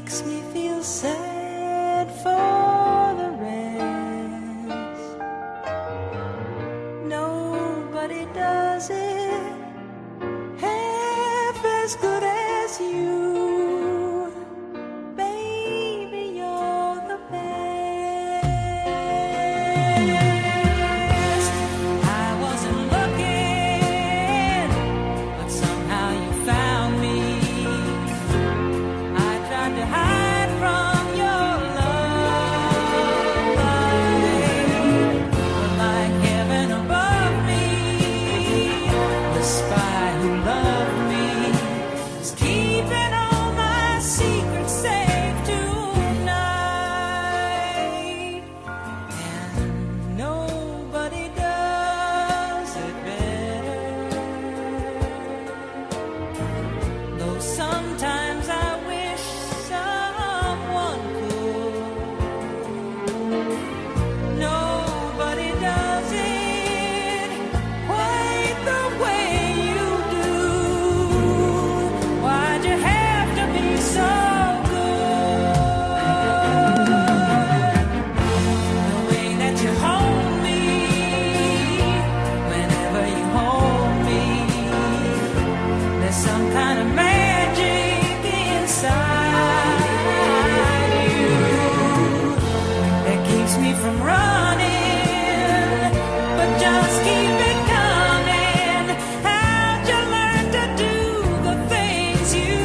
makes me feel sad for the rest. Nobody does it half as good as you. Baby, you're the best. I wasn't looking, but somehow you found me. I tried to hide from your love, but like heaven above me, the spy who loved me is keeping all my secrets safe tonight. And nobody does it better. Though sometimes I wish someone could. Nobody does it quite the way you do. Why'd you have to be so good? The way that you hold me, whenever you hold me, there's some kind of magic inside you that keeps me from running, but just keep it coming. How'd you learn to do the things you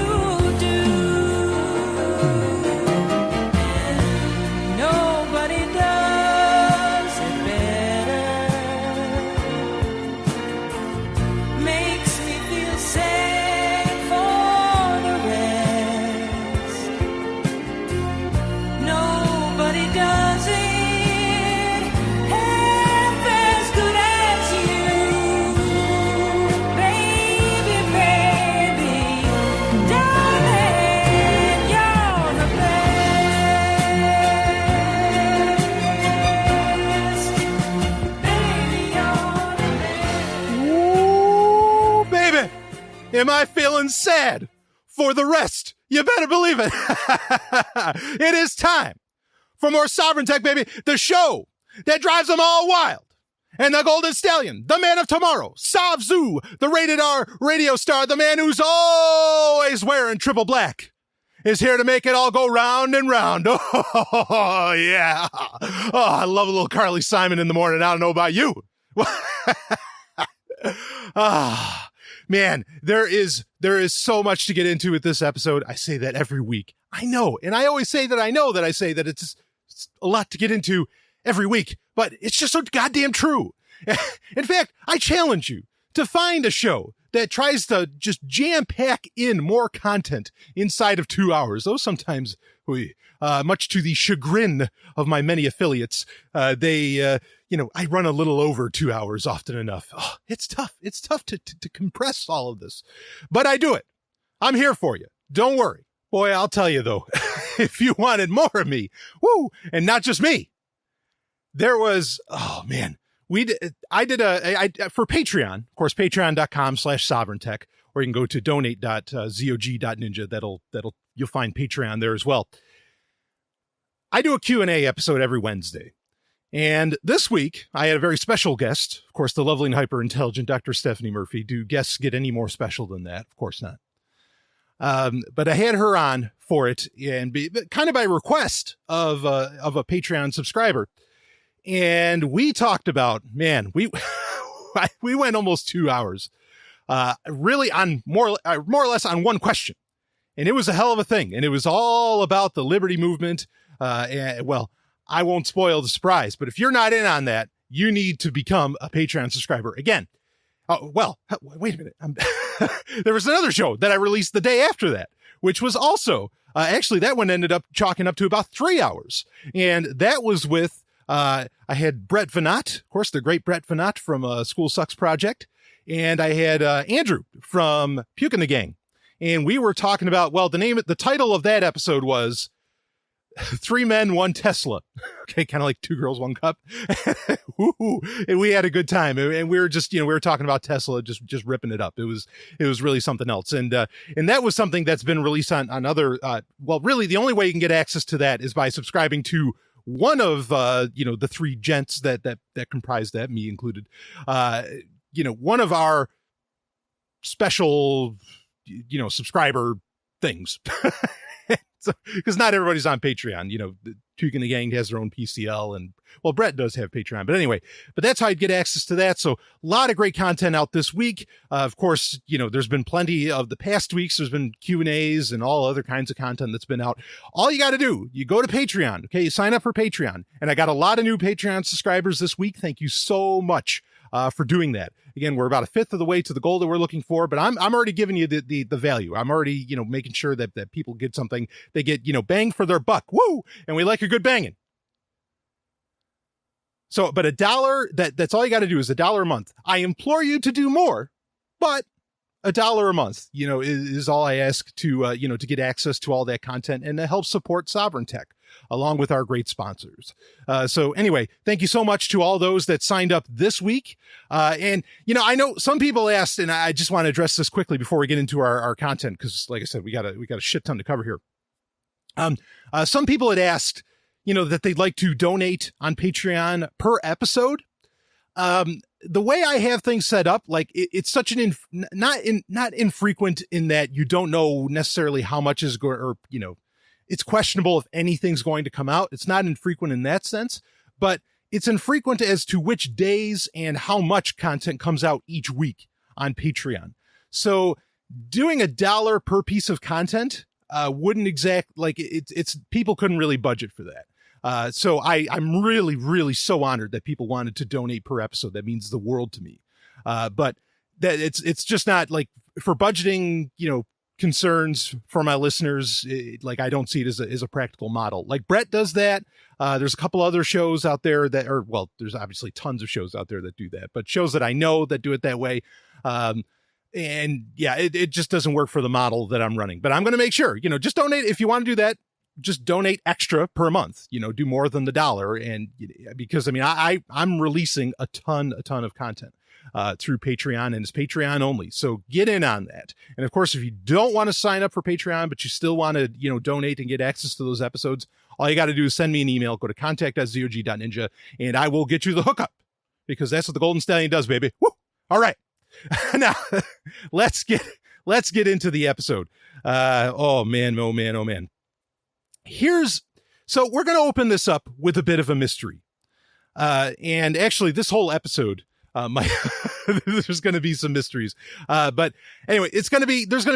do? And nobody does it better. Makes me feel sad for the rest. Nobody does it half as good as you. Baby, baby, darling, you're the best. Baby, you're the best. Ooh, baby, am I feeling sad for the rest? You better believe it. It is time for more Sovereign Tech, baby. The show that drives them all wild. And the Golden Stallion, the man of tomorrow, Savzu, the rated R radio star, the man who's always wearing triple black, is here to make it all go round and round. Oh, yeah. Oh, I love a little Carly Simon in the morning. I don't know about you. Ah, man, there is so much to get into with this episode. I say that every week. I know. And I always say that I know that I say that it's a lot to get into every week, but it's just so goddamn true. In fact, I challenge you to find a show that tries to just jam pack in more content inside of 2 hours. Though sometimes much to the chagrin of my many affiliates, I run a little over 2 hours often enough. Oh, it's tough. It's tough to compress all of this, but I do it. I'm here for you. Don't worry. Boy, I'll tell you though, if you wanted more of me, woo, and not just me, there was, oh man, I did for Patreon, of course, patreon.com/sovereigntech, or you can go to donate.zog.ninja. That'll, you'll find Patreon there as well. I do a Q&A episode every Wednesday. And this week, I had a very special guest, of course, the lovely and hyper-intelligent Dr. Stephanie Murphy. Do guests get any more special than that? Of course not. But I had her on for it, and kind of by request of a Patreon subscriber. And we talked about, man, we went almost 2 hours, really on more or less on one question. And it was a hell of a thing. And it was all about the Liberty movement. Well, I won't spoil the surprise, but if you're not in on that, you need to become a Patreon subscriber. Again, wait a minute. There was another show that I released the day after that, which was also, actually that one ended up chalking up to about 3 hours. And that was with, I had Brett Venat, of course, the great Brett Venat from School Sucks Project. And I had Andrew from Puke and the Gang. And we were talking about, well, the title of that episode was 3 men, 1 Tesla. Okay, kind of like 2 girls, 1 cup. And we had a good time. And we were just, we were talking about Tesla, just ripping it up. It was really something else. And that was something that's been released on other, really the only way you can get access to that is by subscribing to one of, the 3 gents that comprise that, me included. One of our special, subscriber things. Because not everybody's on Patreon. Tuke and the Gang has their own PCL, and Brett does have Patreon. But anyway, that's how you get access to that. So a lot of great content out this week. Of course, there's been plenty of the past weeks. There's been Q&As and all other kinds of content that's been out. All you got to do, you go to Patreon. Okay, you sign up for Patreon, and I got a lot of new Patreon subscribers this week. Thank you so much for doing that. Again, we're about 1/5 of the way to the goal that we're looking for, but I'm already giving you the value. I'm already, making sure that people get something. They get, bang for their buck. Woo! And we like a good banging. So, but $1, that's all you got to do is $1 a month. I implore you to do more, but $1 a month, is all I ask to get access to all that content and to help support Sovryn Tech, along with our great sponsors. So anyway, thank you so much to all those that signed up this week. And, I know some people asked, and I just want to address this quickly before we get into our content, because like I said, we got a shit ton to cover here. Some people had asked, that they'd like to donate on Patreon per episode. The way I have things set up, like it's such an not infrequent in that you don't know necessarily how much is going, or it's questionable if anything's going to come out. It's not infrequent in that sense, but it's infrequent as to which days and how much content comes out each week on Patreon. So doing $1 per piece of content wouldn't it's people couldn't really budget for that. So I'm really, really so honored that people wanted to donate per episode. That means the world to me. But that it's just not like for budgeting, concerns for my listeners. I don't see it as a practical model. Like Brett does that. There's a couple other shows out there there's obviously tons of shows out there that do that, but shows that I know that do it that way. And yeah, it just doesn't work for the model that I'm running, but I'm going to make sure, just donate. If you want to do that, just donate extra per month, do more than the $1. And because I'm releasing a ton of content, through Patreon, and it's Patreon only. So get in on that. And of course, if you don't want to sign up for Patreon, but you still want to, donate and get access to those episodes, all you got to do is send me an email, go to contact.zog.ninja, and I will get you the hookup, because that's what the Golden Stallion does, baby. Woo! All right. Now let's get into the episode. Oh man. So we're going to open this up with a bit of a mystery. And actually this whole episode, there's going to be some mysteries. But anyway, there's going to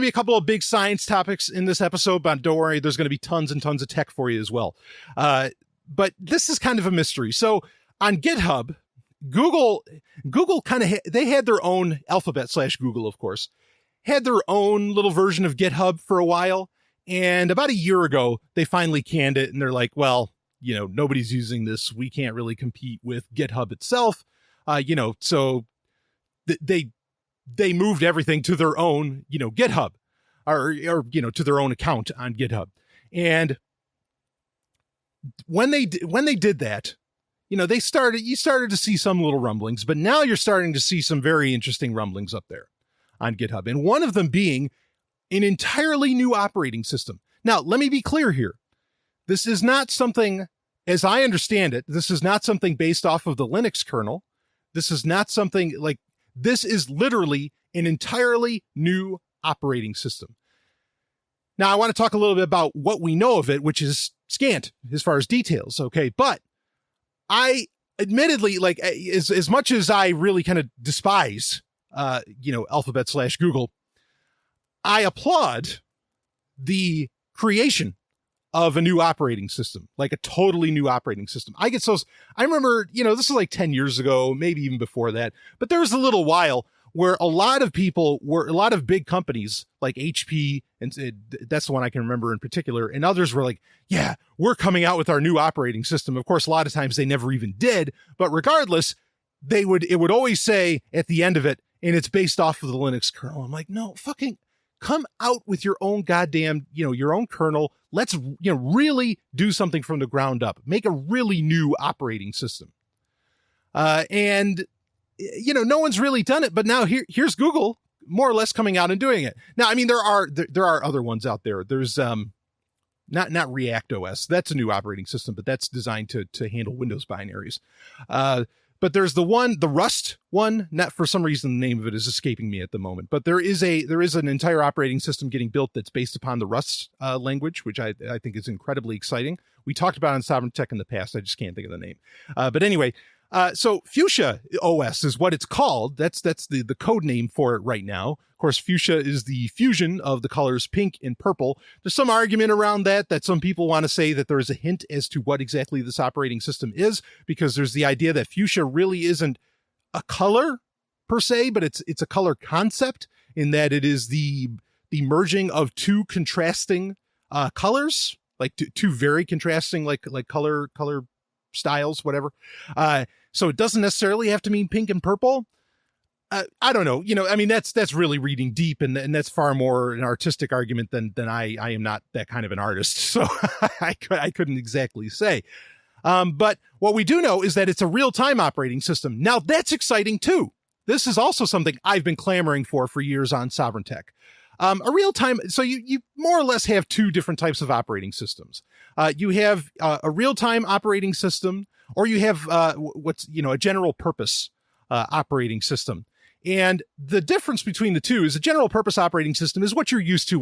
be a couple of big science topics in this episode, but don't worry, there's going to be tons and tons of tech for you as well. But this is kind of a mystery. So on GitHub, Google kind of, they had their own Alphabet/Google, of course, had their own little version of GitHub for a while. And about a year ago, they finally canned it. And they're like, well, nobody's using this. We can't really compete with GitHub itself. So they moved everything to their own, GitHub or, to their own account on GitHub. And when they did that, you started to see some little rumblings, but now you're starting to see some very interesting rumblings up there on GitHub. And one of them being an entirely new operating system. Now, let me be clear here. This is not something, as I understand it, this is not something based off of the Linux kernel. This is not something like, this is literally an entirely new operating system. Now, I want to talk a little bit about what we know of it, which is scant as far as details. Okay. But I admittedly, as much as I really kind of despise, Alphabet/Google, I applaud the creation of a new operating system, like a totally new operating system. I remember, this is like 10 years ago, maybe even before that, but there was a little while where a lot of big companies like HP, and that's the one I can remember in particular, and others were like, yeah, we're coming out with our new operating system. Of course, a lot of times they never even did, but regardless, it would always say at the end of it, and it's based off of the Linux kernel. I'm like, no, fucking come out with your own goddamn, your own kernel. Let's, really do something from the ground up. Make a really new operating system. And no one's really done it, but now here's Google more or less coming out and doing it. Now, I mean, there are other ones out there. There's, not React OS. That's a new operating system, but that's designed to handle Windows binaries. But there's the Rust one. Not for some reason, the name of it is escaping me at the moment. But there is an entire operating system getting built that's based upon the Rust language, which I think is incredibly exciting. We talked about it on Sovryn Tech in the past. I just can't think of the name. But anyway, so Fuchsia OS is what it's called. That's the code name for it right now. Of course, fuchsia is the fusion of the colors pink and purple. There's some argument around that some people want to say that there is a hint as to what exactly this operating system is, because there's the idea that fuchsia really isn't a color per se, but it's a color concept in that it is the merging of two contrasting colors, like two very contrasting like color styles, whatever. So it doesn't necessarily have to mean pink and purple. I don't know. I mean, that's really reading deep, and that's far more an artistic argument than I am not that kind of an artist. So I couldn't exactly say. But what we do know is that it's a real-time operating system. Now that's exciting too. This is also something I've been clamoring for years on Sovryn Tech. A real-time, so you more or less have two different types of operating systems. You have a real-time operating system, or you have a general purpose operating system. And the difference between the two is a general purpose operating system is what you're used to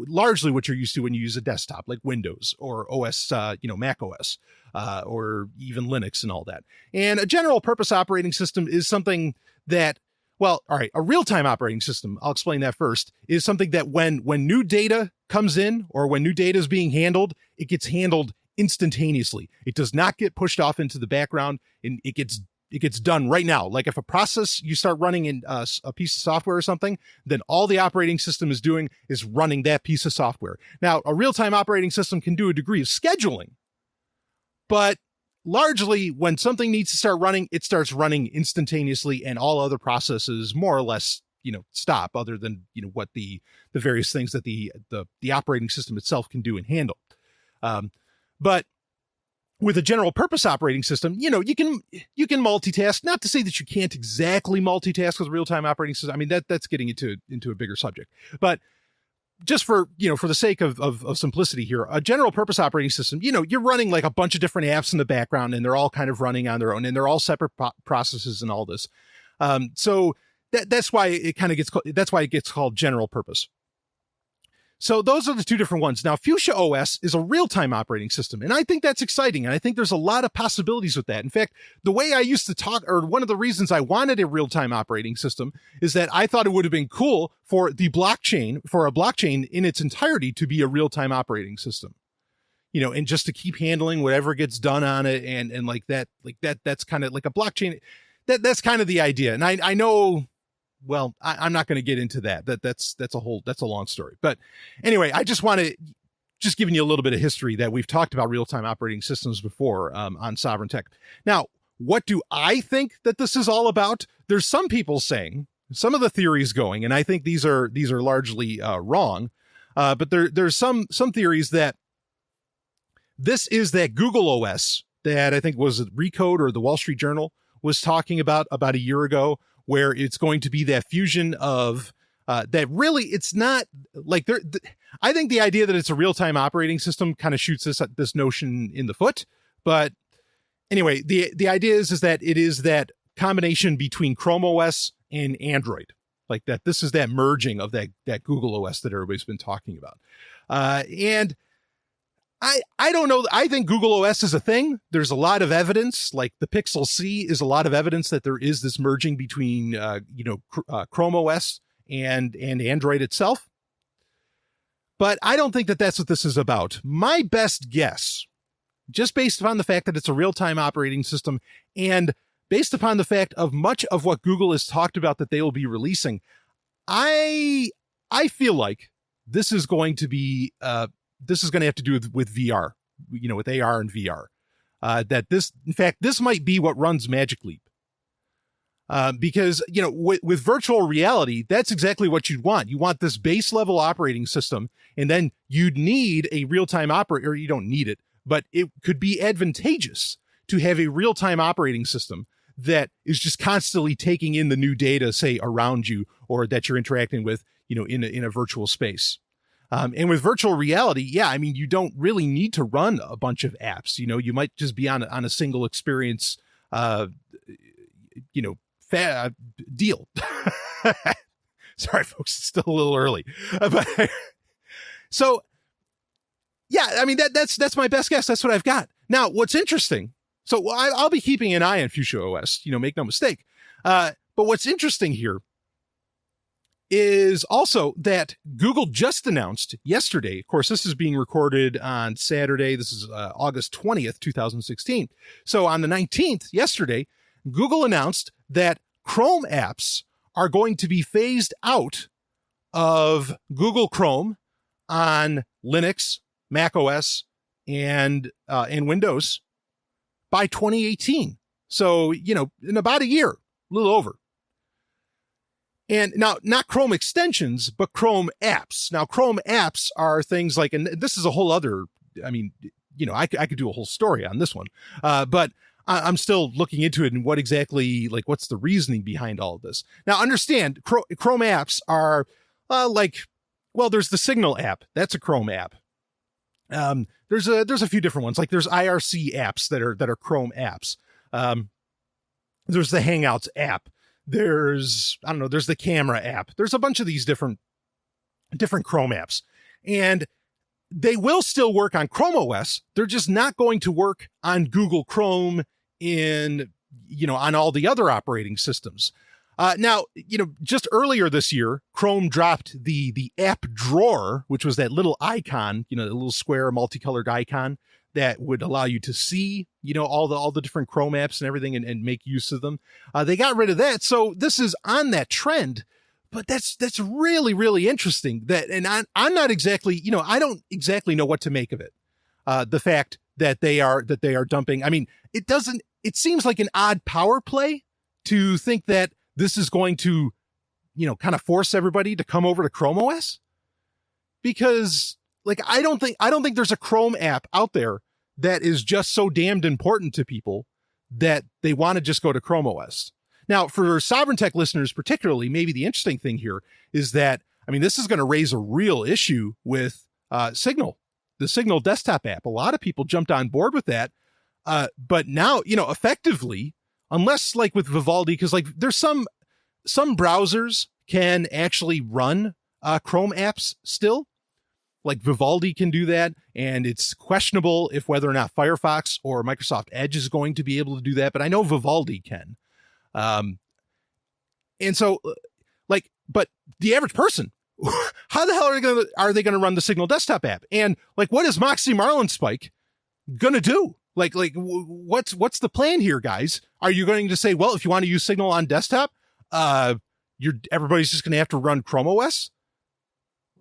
largely what you're used to when you use a desktop like Windows or OS, macOS, or even Linux and all that. And a general purpose operating system is something that, well, all right, a real-time operating system, I'll explain that first, is something that when new data comes in or when new data is being handled, it gets handled instantaneously. It does not get pushed off into the background, and it gets done right now. Like if a process you start running in a piece of software or something, then all the operating system is doing is running that piece of software. Now, a real-time operating system can do a degree of scheduling, but largely when something needs to start running, it starts running instantaneously, and all other processes more or less, stop, other than, what the various things that the operating system itself can do and handle. But with a general purpose operating system, you can multitask. Not to say that you can't exactly multitask with a real-time operating system. I mean, that's getting into a bigger subject. But just for the sake of simplicity here, a general purpose operating system, you're running like a bunch of different apps in the background, and they're all kind of running on their own, and they're all separate processes and all this. So that's why it gets called general purpose. So those are the two different ones. Now, Fuchsia OS is a real-time operating system, and I think that's exciting, and I think there's a lot of possibilities with that. In fact, the way I used to talk, or one of the reasons I wanted a real-time operating system, is that I thought it would have been cool for a blockchain in its entirety to be a real-time operating system. And just to keep handling whatever gets done on it, and that's kind of like a blockchain. That's kind of the idea. And I know. Well, I'm not going to get into that. That's a long story. But anyway, I just want to giving you a little bit of history that we've talked about real-time operating systems before on Sovryn Tech. Now, what do I think that this is all about? There's some people saying, some of the theories going, and I think these are largely wrong. But there's some theories that this is that Google OS that I think was Recode or the Wall Street Journal was talking about a year ago, where it's going to be that fusion of that really it's not like I think the idea that it's a real-time operating system kind of shoots this notion in the foot. But anyway, the idea is that it is that combination between Chrome OS and Android, like that. This is that merging of that Google OS that everybody's been talking about. And I don't know. I think Google OS is a thing. There's a lot of evidence, like the Pixel C is a lot of evidence that there is this merging between, Chrome OS and Android itself. But I don't think that that's what this is about. My best guess, just based upon the fact that it's a real-time operating system and based upon the fact of much of what Google has talked about that they will be releasing, I feel like this is going to be, this is going to have to do with VR, with AR and VR. In fact, this might be what runs Magic Leap. Because, with virtual reality, that's exactly what you'd want. You want this base level operating system, and then you'd need a real-time operator, or you don't need it, but it could be advantageous to have a real-time operating system that is just constantly taking in the new data, say, around you, or that you're interacting with, in a virtual space. And with virtual reality, you don't really need to run a bunch of apps. You might just be on a single experience, deal. Sorry, folks, it's still a little early. That's my best guess. That's what I've got. Now, what's interesting, so I'll be keeping an eye on Fuchsia OS, make no mistake. But what's interesting here is also that Google just announced yesterday, of course, this is being recorded on Saturday. This is August 20th, 2016. So on the 19th, yesterday, Google announced that Chrome apps are going to be phased out of Google Chrome on Linux, macOS, and Windows by 2018. So, in about a year, a little over. And now, not Chrome extensions, but Chrome apps. Now, Chrome apps are things like, and this is a whole other, I could do a whole story on this one, but I'm still looking into it and what exactly, what's the reasoning behind all of this. Now, understand, Chrome apps are there's the Signal app. That's a Chrome app. There's a few different ones. Like there's IRC apps that are Chrome apps. There's the Hangouts app. There's the camera app. There's a bunch of these different Chrome apps, and they will still work on Chrome OS. They're just not going to work on Google Chrome on all the other operating systems. Now, just earlier this year, Chrome dropped the app drawer, which was that little icon, the little square multicolored icon that would allow you to see, all the different Chrome apps and everything and make use of them. They got rid of that. So this is on that trend, but that's really, really interesting and I'm not exactly, I don't exactly know what to make of it. The fact that they are dumping. It seems like an odd power play to think that this is going to, kind of force everybody to come over to Chrome OS, because I don't think there's a Chrome app out there that is just so damned important to people that they want to just go to Chrome OS. Now, for Sovryn Tech listeners, particularly, maybe the interesting thing here is that, this is going to raise a real issue with Signal, the Signal desktop app. A lot of people jumped on board with that. But now, effectively, unless with Vivaldi, because there's some browsers can actually run Chrome apps still. Like Vivaldi can do that, and it's questionable if whether or not Firefox or Microsoft Edge is going to be able to do that, but I know Vivaldi can. And so, but the average person, how the hell are they gonna run the Signal desktop app? And what is Moxie Marlinspike gonna do? What's the plan here, guys? Are you going to say, well, if you want to use Signal on desktop, everybody's just gonna have to run Chrome OS?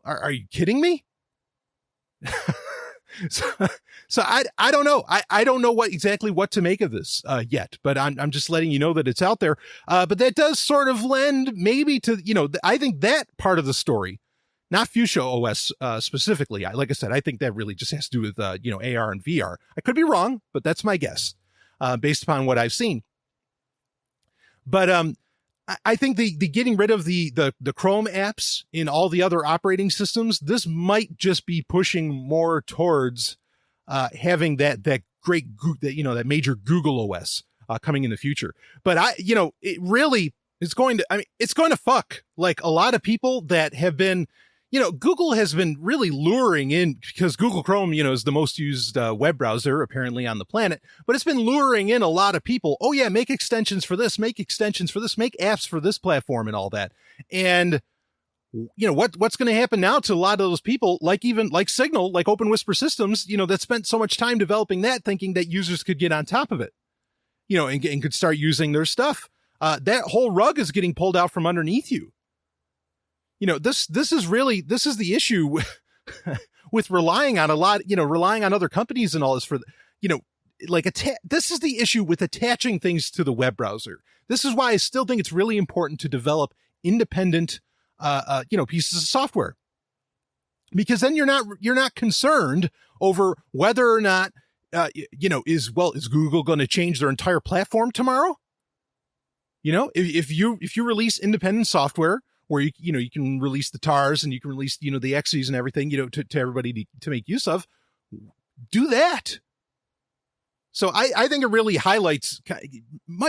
Are you kidding me? So I don't know. I don't know what to make of this yet, but I'm just letting you know that it's out there. But that does sort of lend maybe to, I think that part of the story, not Fuchsia OS specifically. Like I said, I think that really just has to do with, AR and VR. I could be wrong, but that's my guess based upon what I've seen. But I think the getting rid of the Chrome apps in all the other operating systems, this might just be pushing more towards having that great that major Google OS coming in the future. But it really is going to, it's going to fuck a lot of people that have been, Google has been really luring in, because Google Chrome, is the most used web browser apparently on the planet, but it's been luring in a lot of people. Oh yeah, make extensions for this, make apps for this platform and all that. And what's going to happen now to a lot of those people, like Signal, like Open Whisper Systems, that spent so much time developing that, thinking that users could get on top of it, and could start using their stuff. That whole rug is getting pulled out from underneath you. This is the issue with relying on relying on other companies and all this for, this is the issue with attaching things to the web browser. This is why I still think it's really important to develop independent, pieces of software, because then you're not concerned over whether or not, is Google going to change their entire platform tomorrow? If you release independent software where you can release the TARs and you can release, the XEs and everything, to everybody to make use of, do that. So I think it really highlights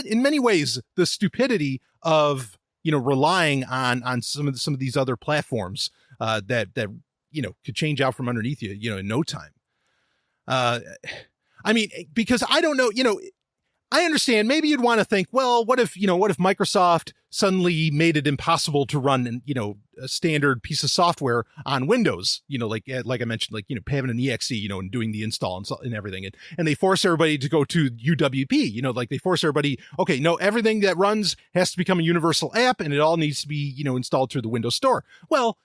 in many ways the stupidity of, relying on some of these other platforms, that could change out from underneath you, in no time. Because I don't know, I understand maybe you'd want to think, well, what if Microsoft suddenly made it impossible to run, a standard piece of software on Windows, like I mentioned, having an exe, and doing the install and everything. And they force everybody to go to UWP, they force everybody, okay, no, everything that runs has to become a universal app and it all needs to be, installed through the Windows Store. Well,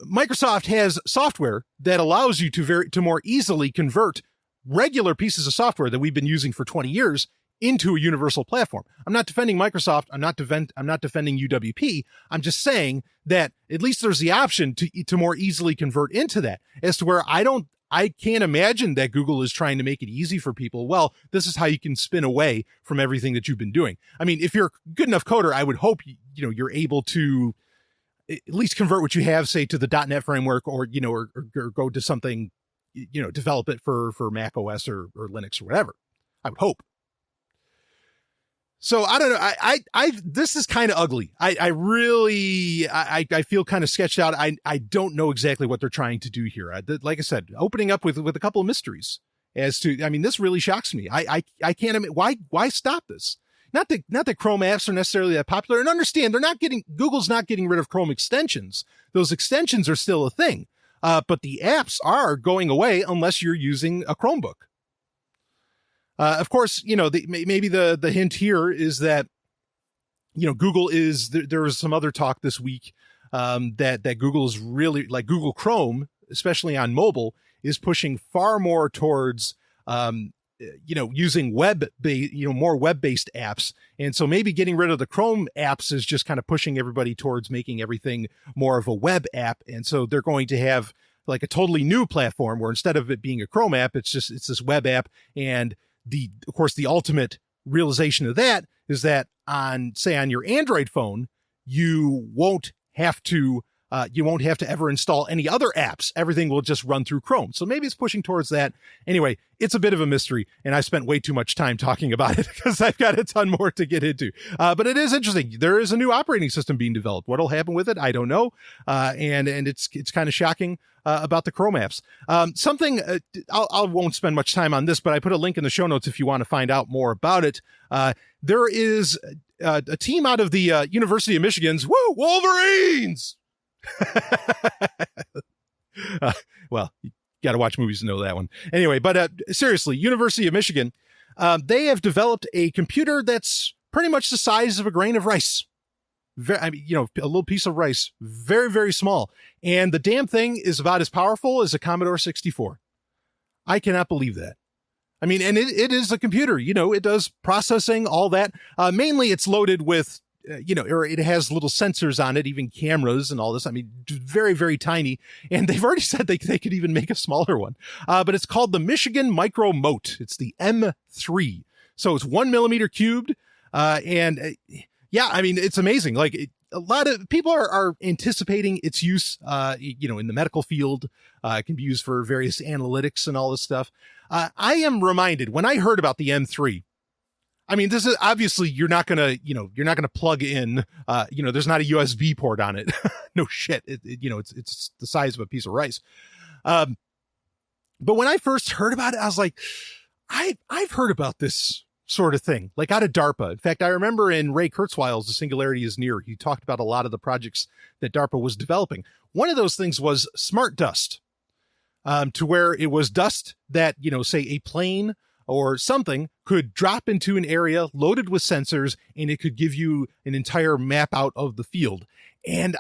Microsoft has software that allows you to more easily convert regular pieces of software that we've been using for 20 years into a universal platform. I'm not defending Microsoft. I'm not defending UWP. I'm just saying that at least there's the option to more easily convert into that, as to where I can't imagine that Google is trying to make it easy for people. Well, this is how you can spin away from everything that you've been doing. I mean, if you're a good enough coder, I would hope, you're able to at least convert what you have, say, to the .NET framework, or go to something, develop it for macOS or Linux or whatever. I would hope. So I don't know. I this is kind of ugly. I really feel kind of sketched out. I don't know exactly what they're trying to do here. Like I said, opening up with a couple of mysteries as to, this really shocks me. I can't admit why stop this? Not that Chrome apps are necessarily that popular, and understand Google's not getting rid of Chrome extensions. Those extensions are still a thing. But the apps are going away unless you're using a Chromebook. Of course, maybe the hint here is that, Google is, there was some other talk this week, that Google is really, like Google Chrome, especially on mobile, is pushing far more towards, using more web-based apps. And so maybe getting rid of the Chrome apps is just kind of pushing everybody towards making everything more of a web app. And so they're going to have like a totally new platform where instead of it being a Chrome app, it's this web app. And of course, the ultimate realization of that is that on your Android phone, you won't have to ever install any other apps. Everything will just run through Chrome. So maybe it's pushing towards that. Anyway, it's a bit of a mystery, and I spent way too much time talking about it because I've got a ton more to get into. But it is interesting. There is a new operating system being developed. What'll happen with it, I don't know. And it's kind of shocking about the Chrome apps. I won't spend much time on this, but I put a link in the show notes if you want to find out more about it. There is a team out of the University of Michigan's Wolverines. Well, you got to watch movies to know that one. Anyway, but seriously, University of Michigan, they have developed a computer that's pretty much the size of a grain of rice. A little piece of rice, very, very small. And the damn thing is about as powerful as a Commodore 64. I cannot believe that. And it is a computer, it does processing, all that. Mainly it's loaded with, or it has little sensors on it, even cameras and all this. Very, very tiny. And they've already said they could even make a smaller one. But it's called the Michigan Micro Mote. It's the M3. So it's 1 millimeter cubed. It's amazing. Like a lot of people are anticipating its use, in the medical field. It can be used for various analytics and all this stuff. I am reminded when I heard about the M3, this is obviously you're not going to plug in, there's not a USB port on it. No shit. It's the size of a piece of rice. But when I first heard about it, I was like, I've heard about this sort of thing, like out of DARPA. In fact, I remember in Ray Kurzweil's The Singularity is Near, he talked about a lot of the projects that DARPA was developing. One of those things was smart dust, to where it was dust that, say a plane or something could drop into an area loaded with sensors, and it could give you an entire map out of the field. And,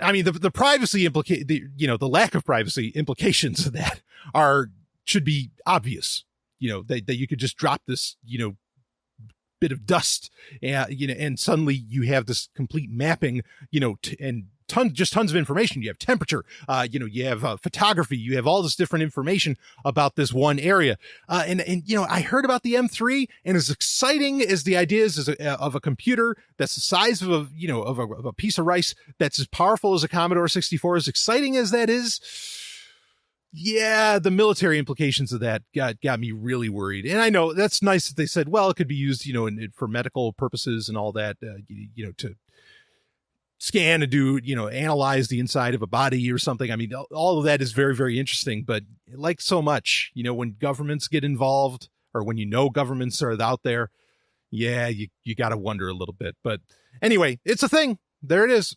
I mean, the privacy the lack of privacy implications of that should be obvious, that you could just drop this, bit of dust, and suddenly you have this complete mapping, and tons of information. You have temperature, you have photography, you have all this different information about this one area. And I heard about the M3, and as exciting as the idea is of a computer that's the size of a piece of rice, that's as powerful as a Commodore 64, as exciting as that is, yeah, the military implications of that got me really worried. And I know that's nice that they said, well, it could be used, for medical purposes and all that, to scan and do, analyze the inside of a body or something. I mean, all of that is very, very interesting. But like so much, when governments get involved, or when governments are out there, yeah, you got to wonder a little bit. But anyway, it's a thing. There it is.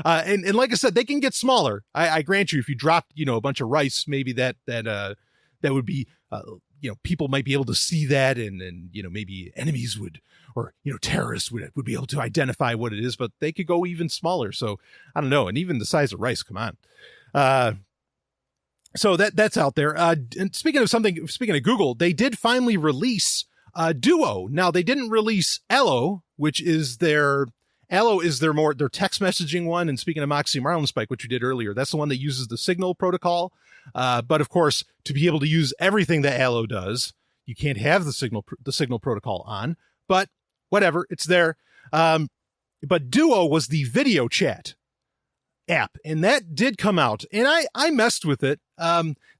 And like I said, they can get smaller. I grant you, if you dropped, a bunch of rice, maybe that would be, people might be able to see that, and maybe enemies would, or, terrorists would be able to identify what it is, but they could go even smaller. So I don't know. And even the size of rice, come on. So that's out there. And speaking of Google, they did finally release Duo. Now, they didn't release Allo, which is their text messaging one. And speaking of Moxie Marlinspike, which you did earlier, that's the one that uses the Signal protocol. But of course, to be able to use everything that Allo does, you can't have the Signal protocol on, but whatever, it's there. But Duo was the video chat app, and that did come out, and I messed with it.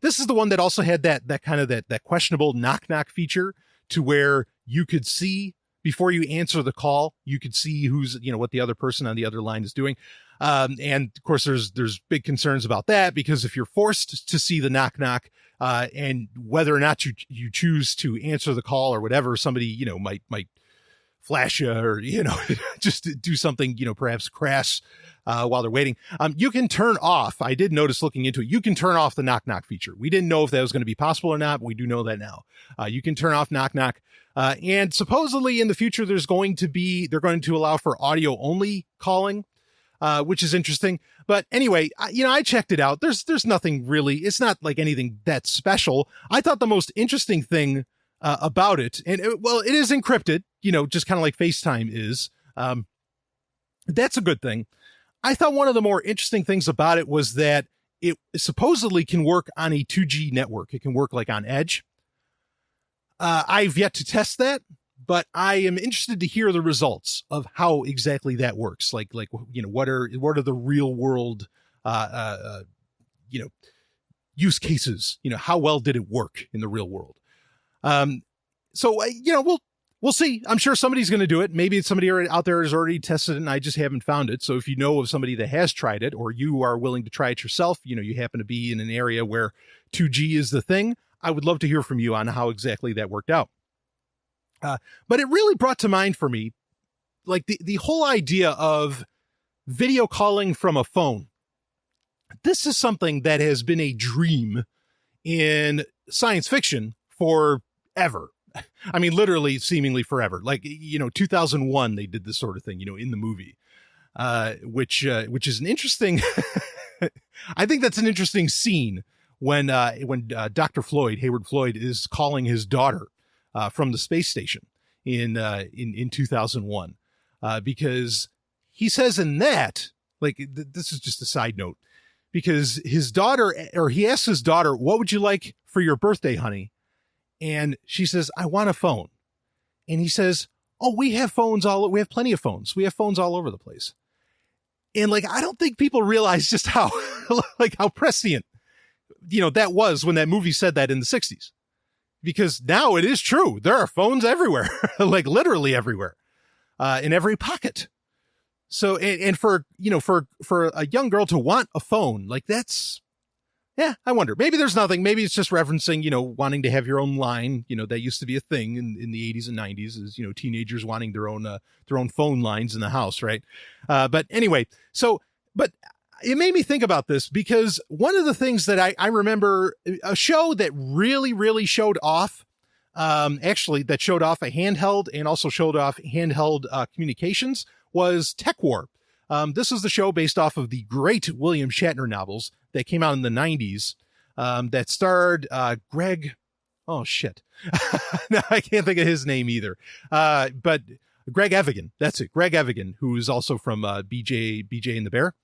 This is the one that also had that kind of that questionable knock feature, to where you could see, before you answer the call, you could see who's, what the other person on the other line is doing. And of course, there's big concerns about that, because if you're forced to see the knock, and whether or not you choose to answer the call or whatever, somebody, might flash you, or, just do something, perhaps crash, while they're waiting. You can turn off, I did notice looking into it, you can turn off the knock feature. We didn't know if that was going to be possible or not, but we do know that now. You can turn off knock. And supposedly in the future, they're going to allow for audio only calling, which is interesting. But anyway, I checked it out. There's nothing really, it's not like anything that special. I thought the most interesting thing about it, and it is encrypted, just kind of like FaceTime is. That's a good thing. I thought one of the more interesting things about it was that it supposedly can work on a 2G network. It can work like on Edge. I've yet to test that, but I am interested to hear the results of how exactly that works. Like, what are the real world, use cases? How well did it work in the real world? So we'll see. I'm sure somebody's going to do it. Maybe it's somebody out there has already tested it, and I just haven't found it. So if you know of somebody that has tried it, or you are willing to try it yourself, you happen to be in an area where 2G is the thing, I would love to hear from you on how exactly that worked out. But it really brought to mind for me, like the whole idea of video calling from a phone. This is something that has been a dream in science fiction forever. I mean, literally, seemingly forever. Like, 2001, they did this sort of thing, in the movie, which is an interesting, I think that's an interesting scene when Dr. Floyd, Hayward Floyd, is calling his daughter from the space station in 2001, because he says in that, like, this is just a side note, because he asks his daughter, "What would you like for your birthday, honey?" And she says, "I want a phone." And he says, "Oh, we have plenty of phones. We have phones all over the place." And like, I don't think people realize just how prescient, that was when that movie said that in the 60s, because now it is true. There are phones everywhere, like literally everywhere, in every pocket. So, and for a young girl to want a phone, like that's, yeah, I wonder. Maybe there's nothing. Maybe it's just referencing, wanting to have your own line. That used to be a thing in the 80s and 90s, is, teenagers wanting their own phone lines in the house, right? But anyway, but it made me think about this, because one of the things that I remember, a show that really, really showed off, that showed off a handheld and also showed off handheld communications, was Tech War. This is the show based off of the great William Shatner novels that came out in the 90s that starred Greg. Oh, shit. No, I can't think of his name either. But Greg Evigan. That's it. Greg Evigan, who is also from BJ and the Bear.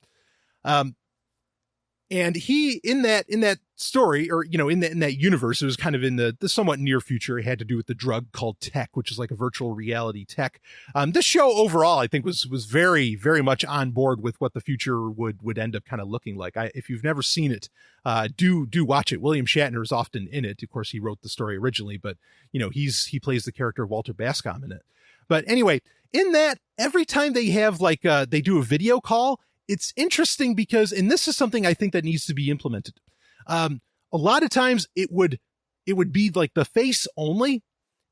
And he, in that story, or, in that universe, it was kind of in the somewhat near future. It had to do with the drug called tech, which is like a virtual reality tech. This show overall, I think, was very, very much on board with what the future would end up kind of looking like. If you've never seen it, do watch it. William Shatner is often in it. Of course, he wrote the story originally, but he plays the character of Walter Bascom in it. But anyway, in that, every time they have they do a video call, it's interesting because, and this is something I think that needs to be implemented. A lot of times it would be like the face only.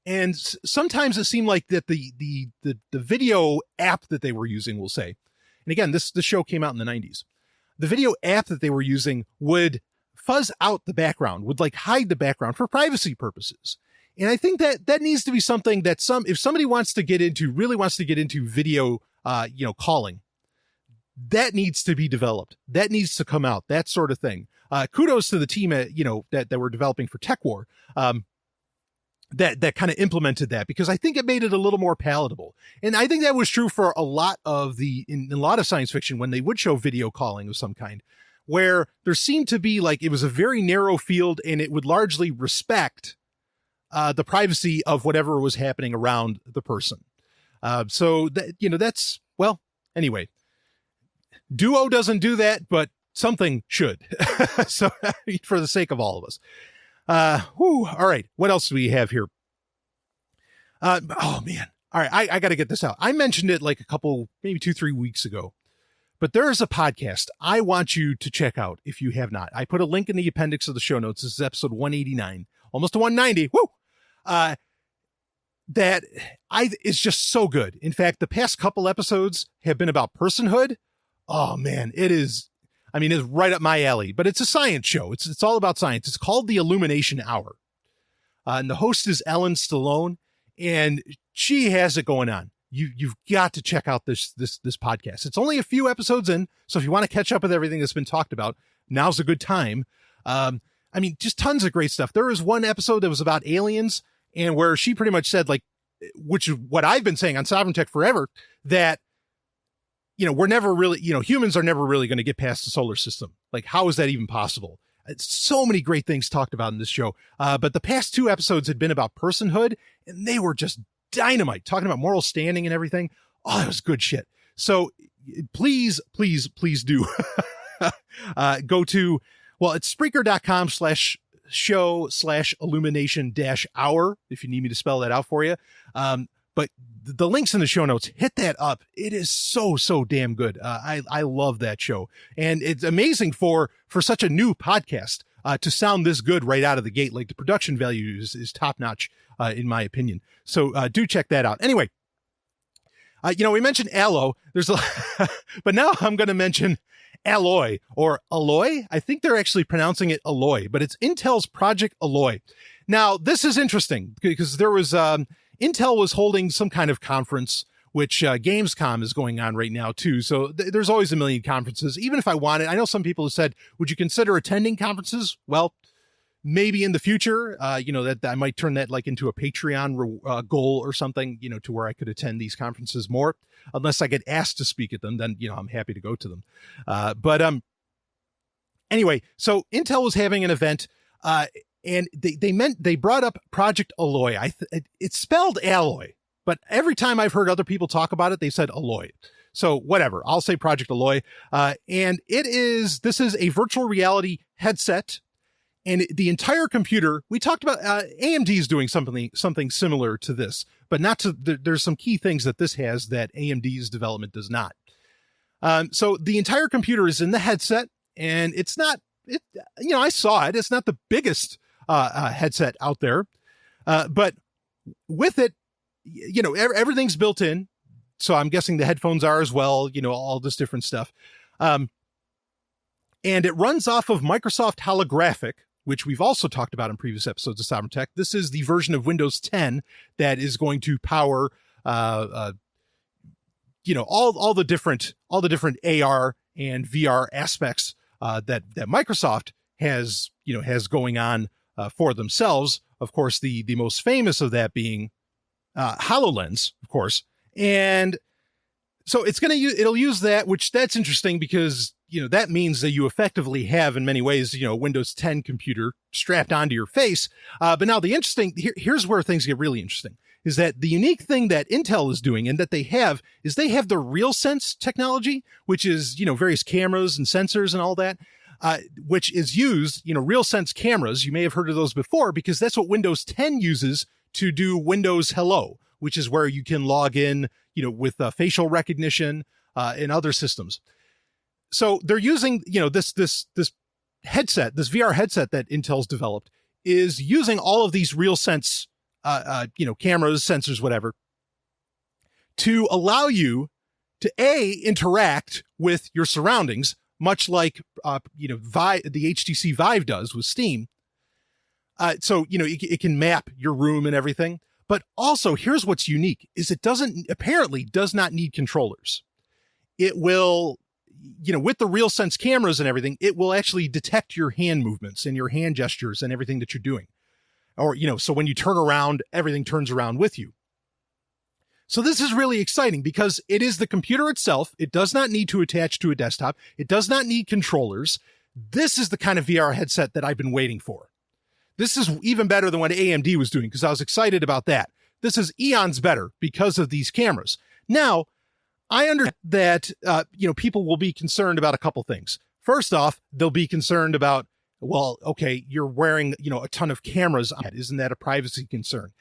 And sometimes it seemed like that the video app that they were using, we'll say, and again, this show came out in the 90s. The video app that they were using would fuzz out the background, would hide the background for privacy purposes. And I think that needs to be something that if somebody really wants to get into video, calling, that needs to be developed. That needs to come out, that sort of thing. Kudos to the team that were developing for Tech War, that kind of implemented that, because I think it made it a little more palatable. And I think that was true for a lot of in a lot of science fiction when they would show video calling of some kind, where there seemed to be it was a very narrow field and it would largely respect the privacy of whatever was happening around the person. So that's, well, anyway, Duo doesn't do that, but something should. So for the sake of all of us. All right. What else do we have here? Oh man. All right. I got to get this out. I mentioned it a couple, maybe 2-3 weeks ago, but there is a podcast I want you to check out if you have not. I put a link in the appendix of the show notes. This is episode 189, almost to 190. Woo! That is just so good. In fact, the past couple episodes have been about personhood. Oh man, it's right up my alley, but it's a science show. It's all about science. It's called the Illumination Hour. And the host is Ellen Stallone, and she has it going on. You've got to check out this podcast. It's only a few episodes in, so if you want to catch up with everything that's been talked about, now's a good time. Just tons of great stuff. There was one episode that was about aliens, and where she pretty much said, which is what I've been saying on Sovereign Tech forever, that we're never really, humans are never really going to get past the solar system. How is that even possible? It's so many great things talked about in this show. But the past 2 episodes had been about personhood, and they were just dynamite, talking about moral standing and everything. Oh, that was good shit. So please, please, please do go to, it's Spreaker.com/show/illumination-hour, if you need me to spell that out for you. But the links in the show notes, hit that up. It is so damn good. I love that show. And it's amazing for such a new podcast to sound this good right out of the gate. The production value is top notch, in my opinion. So do check that out. Anyway, we mentioned Allo. But now I'm going to mention Alloy, or Alloy. I think they're actually pronouncing it Alloy, but it's Intel's Project Alloy. Now, this is interesting because there was... Intel was holding some kind of conference, which Gamescom is going on right now too. So there's always a million conferences. Even if I wanted, I know some people have said, would you consider attending conferences? Well, maybe in the future, that I might turn that into a Patreon goal or something, to where I could attend these conferences more, unless I get asked to speak at them, then, I'm happy to go to them. Anyway, so Intel was having an event, and they brought up Project Alloy. It's spelled alloy, but every time I've heard other people talk about it, they said Alloy. So whatever, I'll say Project Alloy. And this is a virtual reality headset, and the entire computer, we talked about, AMD is doing something similar to this, but there's some key things that this has that AMD's development does not. So the entire computer is in the headset, and I saw it. It's not the biggest headset out there. But with it, everything's built in. So I'm guessing the headphones are as well, all this different stuff. And it runs off of Microsoft Holographic, which we've also talked about in previous episodes of Sovereign Tech. This is the version of Windows 10 that is going to power all the different AR and VR aspects that Microsoft has going on for themselves. Of course, the most famous of that being HoloLens, of course. And so it'll use that, which that's interesting because, that means that you effectively have in many ways, a Windows 10 computer strapped onto your face. But now here's where things get really interesting, is that the unique thing that Intel is doing and that they have is they have the RealSense technology, which is, various cameras and sensors and all that, which is used, RealSense cameras. You may have heard of those before because that's what Windows 10 uses to do Windows Hello, which is where you can log in, with facial recognition and other systems. So they're using, this headset, this VR headset that Intel's developed is using all of these RealSense, cameras, sensors, whatever, to allow you to interact with your surroundings, much like, the HTC Vive does with Steam. So, it can map your room and everything. But also, here's what's unique, is it does not need controllers. It will, with the RealSense cameras and everything, it will actually detect your hand movements and your hand gestures and everything that you're doing. Or, so when you turn around, everything turns around with you. So this is really exciting because it is the computer itself. It does not need to attach to a desktop. It does not need controllers. This is the kind of VR headset that I've been waiting for. This is even better than what AMD was doing because I was excited about that. This is eons better because of these cameras. Now, I understand that, people will be concerned about a couple things. First off, they'll be concerned about, well, okay, you're wearing, a ton of cameras on it. Isn't that a privacy concern?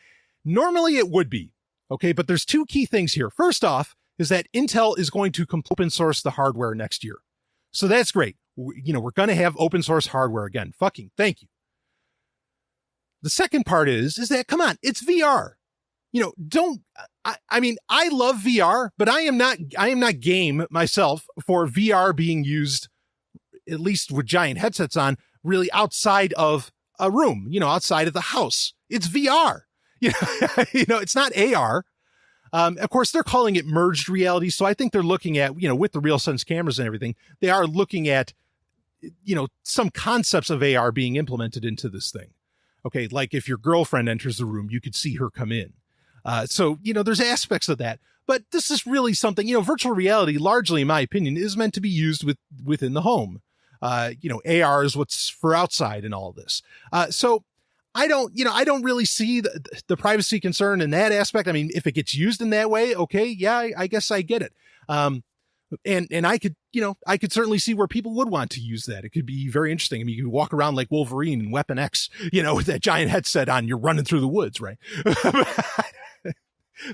Normally it would be. Okay, but there's two key things here. First off is that Intel is going to open source the hardware next year. So that's great. We're going to have open source hardware again. Fucking thank you. The second part is that, come on, it's VR. I love VR, but I am not game myself for VR being used, at least with giant headsets on, really outside of a room, outside of the house. It's VR. It's not AR. Of course, they're calling it merged reality. So I think they're looking at, with the RealSense cameras and everything, they are looking at, some concepts of AR being implemented into this thing. Okay, like if your girlfriend enters the room, you could see her come in. So, there's aspects of that. But this is really something, virtual reality, largely, in my opinion, is meant to be used within the home. AR is what's for outside and all this. So I don't really see the privacy concern in that aspect. I mean, if it gets used in that way, okay, yeah, I guess I get it. And I could certainly see where people would want to use that. It could be very interesting. I mean, you could walk around like Wolverine in Weapon X, with that giant headset on, you're running through the woods, right?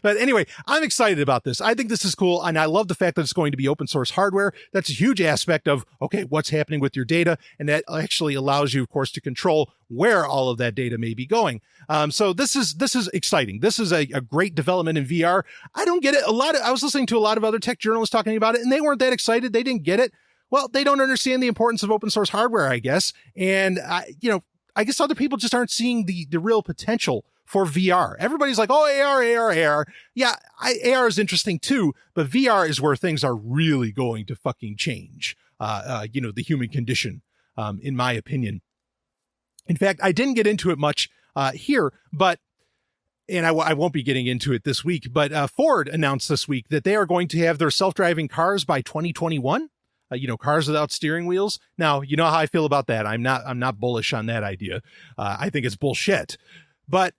But anyway, I'm excited about this. I think this is cool. And I love the fact that it's going to be open source hardware. That's a huge aspect of, okay, what's happening with your data. And that actually allows you, of course, to control where all of that data may be going. So this is exciting. This is a great development in VR. I don't get it. I was listening to a lot of other tech journalists talking about it and they weren't that excited. They didn't get it. Well, they don't understand the importance of open source hardware, I guess. And I guess other people just aren't seeing the real potential for VR. Everybody's like, oh, AR. Yeah, AR is interesting too, but VR is where things are really going to fucking change, the human condition, in my opinion. In fact, I didn't get into it much here, and I won't be getting into it this week, but Ford announced this week that they are going to have their self-driving cars by 2021. Cars without steering wheels. Now, you know how I feel about that. I'm not bullish on that idea. I think it's bullshit. But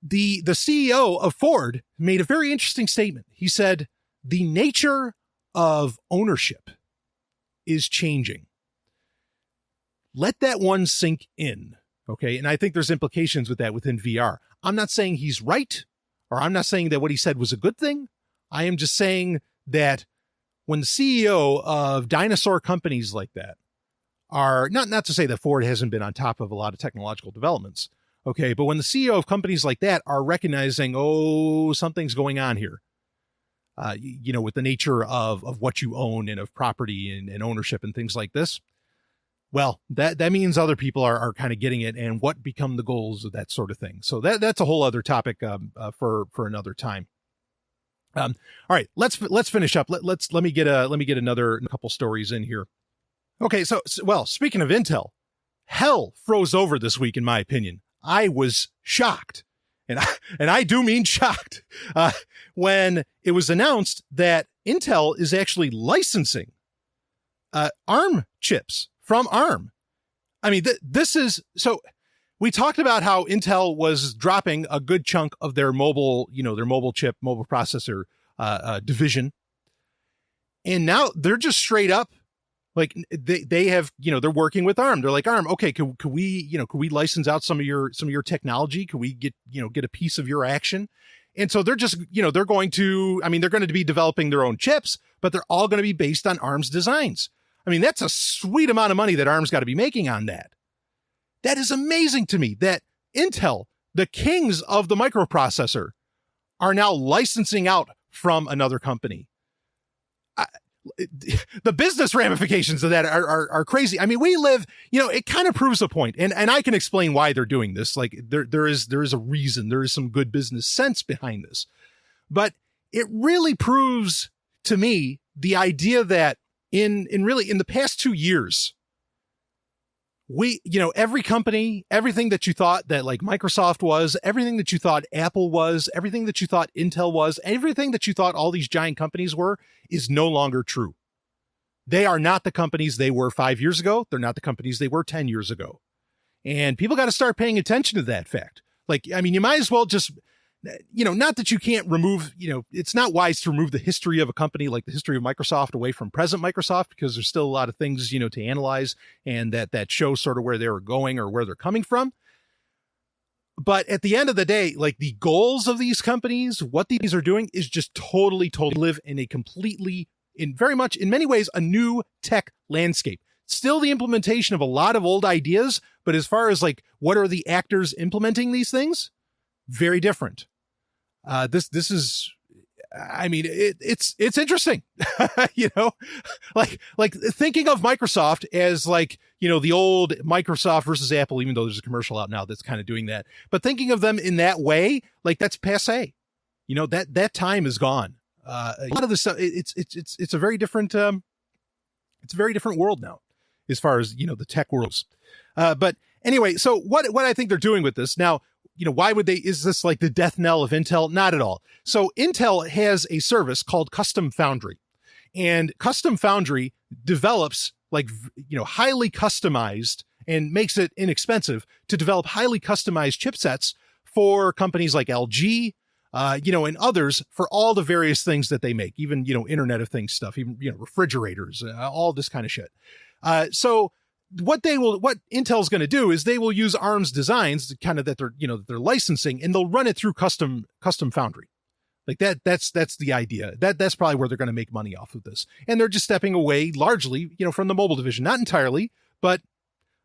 the CEO of Ford made a very interesting statement. He said, the nature of ownership is changing. Let that one sink in. Okay. And I think there's implications with that within VR. I'm not saying he's right, or I'm not saying that what he said was a good thing. I am just saying that when the CEO of dinosaur companies like that are not to say that Ford hasn't been on top of a lot of technological developments. Okay. But when the CEO of companies like that are recognizing, oh, something's going on here, with the nature of what you own and of property and ownership and things like this. Well, that means other people are kind of getting it and what become the goals of that sort of thing. So that's a whole other topic, for another time. All right, let's finish up. Let me get another couple stories in here. Okay, so well, speaking of Intel, hell froze over this week, in my opinion. I was shocked, and I do mean shocked, when it was announced that Intel is actually licensing ARM chips from ARM. I mean, this is so. We talked about how Intel was dropping a good chunk of their mobile processor division. And now they're just straight up like they have, they're working with ARM. They're like, ARM, okay, could we license out some of your technology? Could we get a piece of your action? And so they're just, they're going to be developing their own chips, but they're all going to be based on ARM's designs. I mean, that's a sweet amount of money that ARM's got to be making on that. That is amazing to me that Intel, the kings of the microprocessor, are now licensing out from another company. The business ramifications of that are crazy. I mean, we live, it kind of proves a point, and I can explain why they're doing this. Like there is a reason, there is some good business sense behind this, but it really proves to me the idea that in the past 2 years, every company, everything that you thought that like Microsoft was, everything that you thought Apple was, everything that you thought Intel was, everything that you thought all these giant companies were, is no longer true. They are not the companies they were 5 years ago. They're not the companies they were 10 years ago. And people got to start paying attention to that fact. Like, I mean, you might as well just, not that you can't remove, it's not wise to remove the history of a company like the history of Microsoft away from present Microsoft, because there's still a lot of things, to analyze, and that show sort of where they were going or where they're coming from. But at the end of the day, like the goals of these companies, what these are doing is just totally live in a completely, in many ways, a new tech landscape. Still the implementation of a lot of old ideas, but as far as like, what are the actors implementing these things? Very different. This is, I mean, it's interesting, like thinking of Microsoft as like, the old Microsoft versus Apple, even though there's a commercial out now that's kind of doing that, but thinking of them in that way, like that's passé, that time is gone. A lot of this stuff, it's a very different, it's a very different world now as far as, the tech worlds. But anyway, so what I think they're doing with this now, why would they, is this like the death knell of Intel? Not at all. So Intel has a service called Custom Foundry, and Custom Foundry develops like, highly customized and makes it inexpensive to develop highly customized chipsets for companies like LG, and others for all the various things that they make, even, Internet of Things stuff, even, refrigerators, all this kind of shit. So what Intel's going to do is they will use ARM's designs kind of that they're licensing, and they'll run it through custom Foundry. Like that's the idea. That's probably where they're going to make money off of this. And they're just stepping away largely, from the mobile division, not entirely, but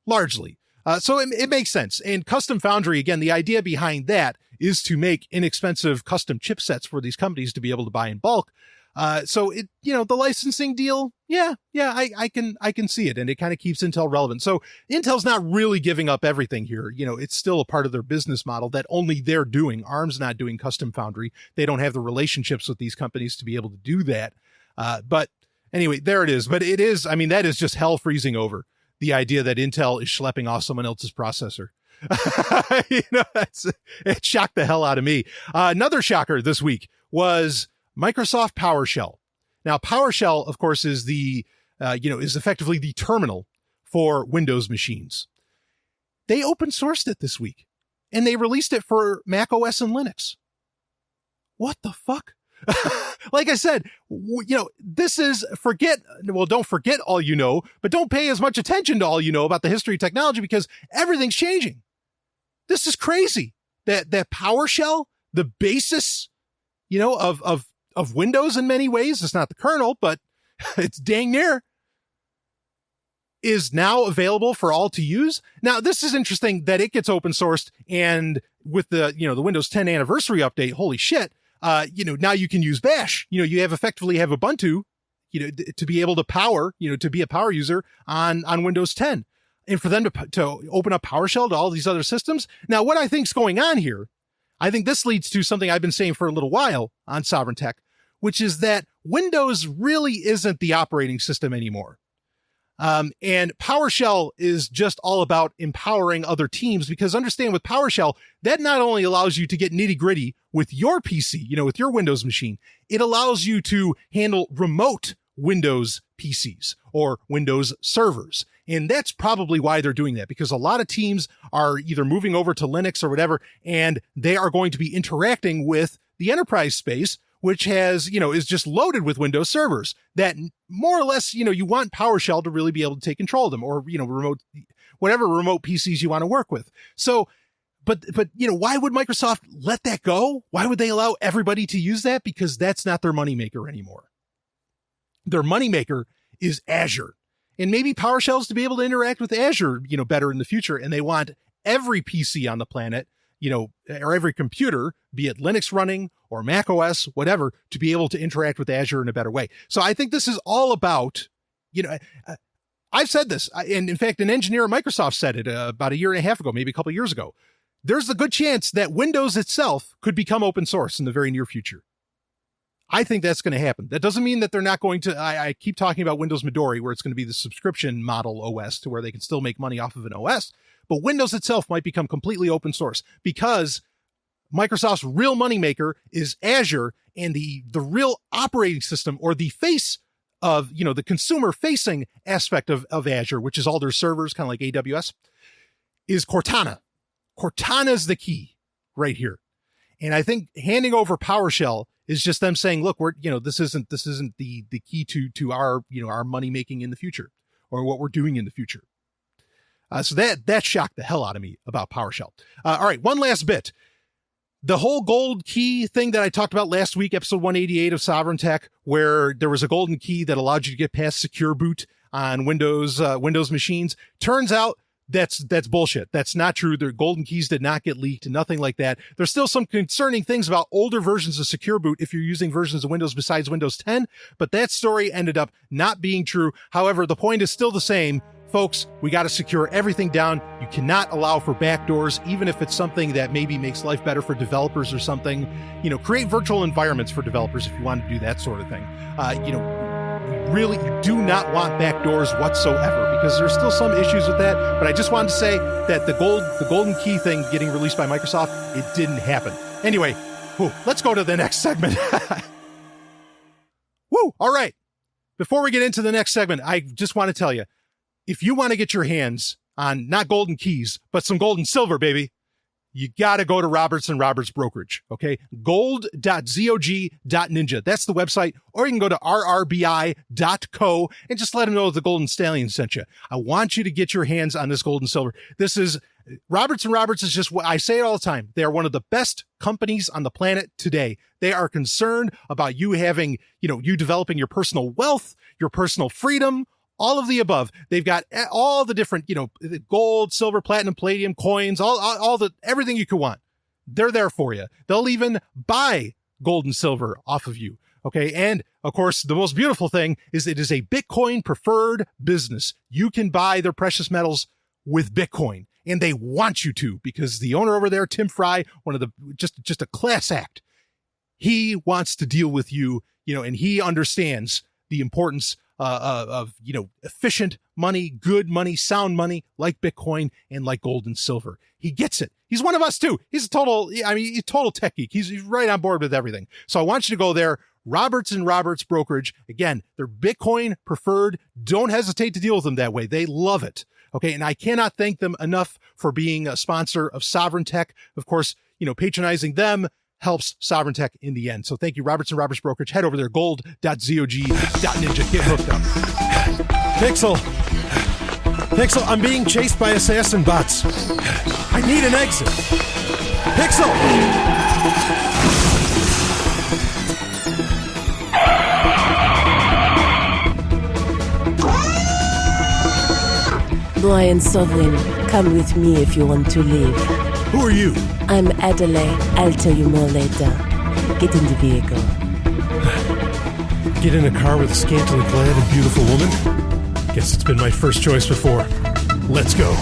largely. So it makes sense. And Custom Foundry, again, the idea behind that is to make inexpensive custom chipsets for these companies to be able to buy in bulk. So it, the licensing deal, I can see it, and it kind of keeps Intel relevant. So Intel's not really giving up everything here. It's still a part of their business model that only they're doing. ARM's not doing Custom Foundry. They don't have the relationships with these companies to be able to do that. But anyway, there it is. But it is, that is just hell freezing over. The idea that Intel is schlepping off someone else's processor. It shocked the hell out of me. Another shocker this week was Microsoft PowerShell. Now, PowerShell, of course, is is effectively the terminal for Windows machines. They open sourced it this week, and they released it for macOS and Linux. What the fuck? Like I said, this is don't forget all but don't pay as much attention to all about the history of technology, because everything's changing. This is crazy. That PowerShell, the basis, of Windows in many ways, it's not the kernel, but it's dang near, is now available for all to use. Now, this is interesting that it gets open sourced, and with the, the Windows 10 anniversary update, holy shit, now you can use Bash. You effectively have Ubuntu, to be able to power, to be a power user on Windows 10. And for them to open up PowerShell to all these other systems. Now, what I think's going on here, I think this leads to something I've been saying for a little while on Sovereign Tech, which is that Windows really isn't the operating system anymore. And PowerShell is just all about empowering other teams, because understand with PowerShell, that not only allows you to get nitty gritty with your PC, with your Windows machine, it allows you to handle remote Windows PCs or Windows servers. And that's probably why they're doing that, because a lot of teams are either moving over to Linux or whatever, and they are going to be interacting with the enterprise space, which has, is just loaded with Windows servers that more or less, you want PowerShell to really be able to take control of them, or, whatever remote PCs you want to work with. So, but, why would Microsoft let that go? Why would they allow everybody to use that? Because that's not their moneymaker anymore. Their moneymaker is Azure. And maybe PowerShell's to be able to interact with Azure, better in the future. And they want every PC on the planet, or every computer, be it Linux running or macOS, whatever, to be able to interact with Azure in a better way. So I think this is all about, I've said this, and in fact, an engineer at Microsoft said it about a year and a half ago, maybe a couple of years ago. There's a good chance that Windows itself could become open source in the very near future. I think that's going to happen. That doesn't mean that they're not going to, I keep talking about Windows Midori, where it's going to be the subscription model OS to where they can still make money off of an OS, but Windows itself might become completely open source, because Microsoft's real moneymaker is Azure, and the real operating system, or the face of, the consumer facing aspect of Azure, which is all their servers, kind of like AWS, is Cortana. Cortana's the key right here. And I think handing over PowerShell is just them saying, look, this isn't the key to our, our money making in the future, or what we're doing in the future. So that shocked the hell out of me about PowerShell. All right. One last bit. The whole gold key thing that I talked about last week, episode 188 of Sovryn Tech, where there was a golden key that allowed you to get past secure boot on Windows machines. Turns out that's bullshit. That's not true. Their golden keys did not get leaked, nothing like that. There's still some concerning things about older versions of secure boot if you're using versions of Windows besides Windows 10, but that story ended up not being true. However, the point is still the same. Folks, we got to secure everything down. You cannot allow for backdoors, even if it's something that maybe makes life better for developers or something. Create virtual environments for developers if you want to do that sort of thing. Really do not want backdoors whatsoever, because there's still some issues with that. But I just wanted to say that the golden key thing getting released by Microsoft, it didn't happen. Anyway, let's go to the next segment. All right. Before we get into the next segment, I just want to tell you, if you want to get your hands on not golden keys, but some gold and silver, baby, you got to go to Roberts & Roberts Brokerage, okay? Gold.zog.ninja. That's the website. Or you can go to rrbi.co and just let them know the Golden Stallion sent you. I want you to get your hands on this gold and silver. This is, Roberts & Roberts is just what I say it all the time. They are one of the best companies on the planet today. They are concerned about you having, you developing your personal wealth, your personal freedom, all of the above. They've got all the different, gold, silver, platinum, palladium, coins, all the, everything you could want. They're there for you. They'll even buy gold and silver off of you. Okay. And of course, the most beautiful thing is it is a Bitcoin preferred business. You can buy their precious metals with Bitcoin, and they want you to, because the owner over there, Tim Fry, one of the, just a class act. He wants to deal with you, and he understands the importance of efficient money, good money, sound money, like Bitcoin and like gold and silver. He gets it. He's one of us too. He's a total tech geek. He's right on board with everything. So I want you to go there. Roberts & Roberts Brokerage. Again, they're Bitcoin preferred. Don't hesitate to deal with them that way. They love it. Okay. And I cannot thank them enough for being a sponsor of Sovryn Tech. Of course, patronizing them helps Sovryn Tech in the end. So thank you, Roberts & Roberts Brokerage. Head over there, gold.zog.ninja. Get hooked up. Pixel, I'm being chased by assassin bots. I need an exit. Pixel! Brian Sovryn, come with me if you want to leave. Who are you? I'm Adelaide. I'll tell you more later. Get in the vehicle. Get in a car with a scantily clad and beautiful woman? Guess it's been my first choice before. Let's go.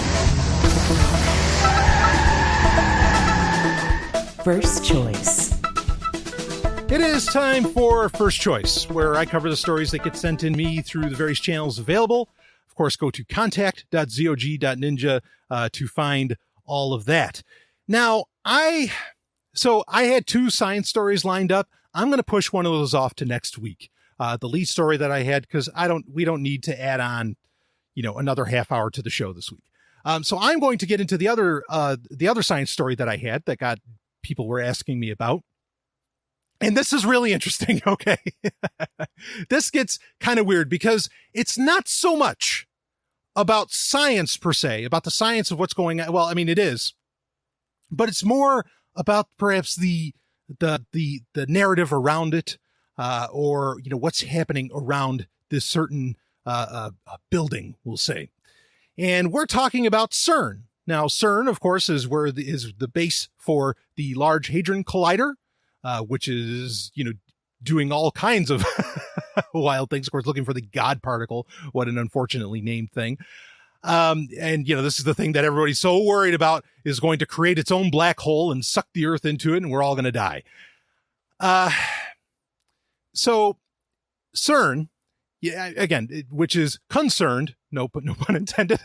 First choice. It is time for First Choice, where I cover the stories that get sent in me through the various channels available. Of course, go to contact.zog.ninja to find all of that. Now, I had 2 science stories lined up. I'm going to push one of those off to next week. The lead story that I had, because we don't need to add on, another half hour to the show this week. So I'm going to get into the other science story that I had that people were asking me about. And this is really interesting, okay? This gets kind of weird because it's not so much about science per se, about the science of what's going on. Well, I mean, it is, but it's more about perhaps the narrative around it, or, what's happening around this certain building, we'll say. And we're talking about CERN. Now, CERN, of course, is the base for the Large Hadron Collider, which is, doing all kinds of wild things. Of course, looking for the God particle. What an unfortunately named thing. And, this is the thing that everybody's so worried about, is going to create its own black hole and suck the Earth into it, and we're all going to die. So CERN, which is concerned, no pun intended,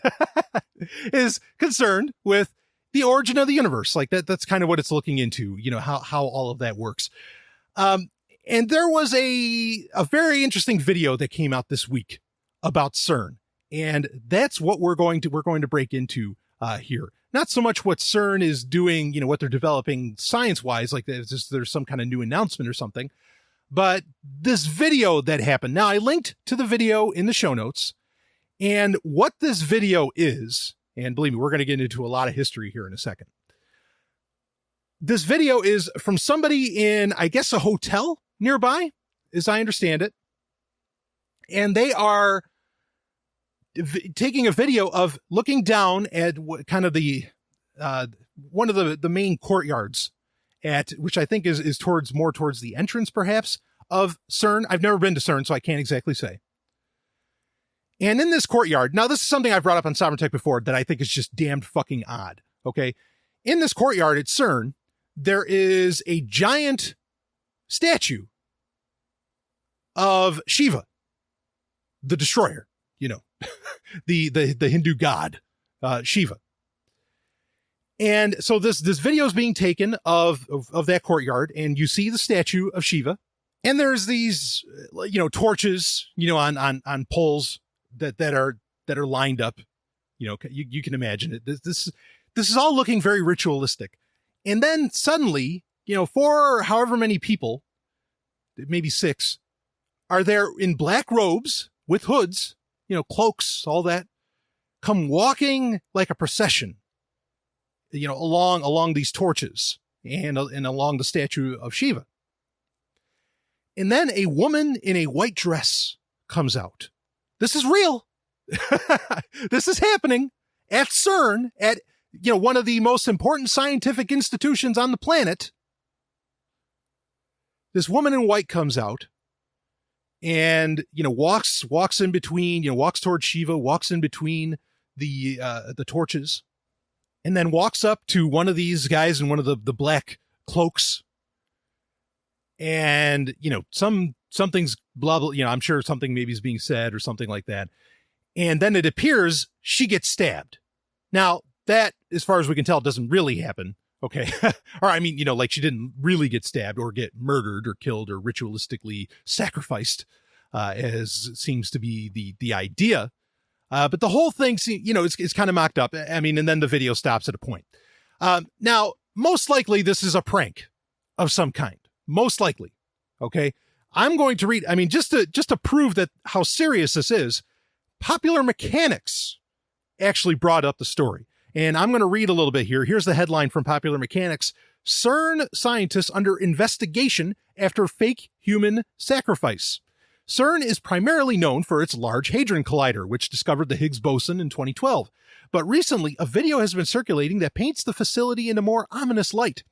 is concerned with the origin of the universe. Like that's kind of what it's looking into, how all of that works. And there was a very interesting video that came out this week about CERN. And that's what we're going to break into here. Not so much what CERN is doing, what they're developing science-wise, like there's some kind of new announcement or something, but this video that happened. Now, I linked to the video in the show notes, and what this video is, and believe me, we're going to get into a lot of history here in a second. This video is from somebody in, I guess, a hotel nearby, as I understand it, and they are taking a video of looking down at kind of the one of the main courtyards, which I think is more towards the entrance, perhaps, of CERN. I've never been to CERN, so I can't exactly say. And in this courtyard, now this is something I've brought up on Sovereign Tech before that I think is just damned fucking odd. Okay, in this courtyard at CERN, there is a giant statue of Shiva, the destroyer. The Hindu god, Shiva. And so this video is being taken of that courtyard, and you see the statue of Shiva, and there's these, torches, on poles that are lined up. You can imagine it. This is all looking very ritualistic. And then suddenly, 4 however many people, maybe 6, are there in black robes with hoods, cloaks, all that, come walking like a procession, along these torches and along the statue of Shiva. And then a woman in a white dress comes out. This is real. This is happening at CERN, at, one of the most important scientific institutions on the planet. This woman in white comes out and, walks in between, walks towards Shiva, walks in between the torches, and then walks up to one of these guys in one of the black cloaks. And, something's blah, blah, I'm sure something maybe is being said or something like that. And then it appears she gets stabbed. Now, that, as far as we can tell, doesn't really happen. Okay. Or, I mean, like she didn't really get stabbed or get murdered or killed or ritualistically sacrificed, as seems to be the idea. But the whole thing, it's kind of mocked up. I mean, and then the video stops at a point. Now, most likely this is a prank of some kind. Most likely. Okay. I'm going to read, just to prove that how serious this is, Popular Mechanics actually brought up the story. And I'm going to read a little bit here. Here's the headline from Popular Mechanics. CERN scientists under investigation after fake human sacrifice. CERN is primarily known for its Large Hadron Collider, which discovered the Higgs boson in 2012. But recently, a video has been circulating that paints the facility in a more ominous light.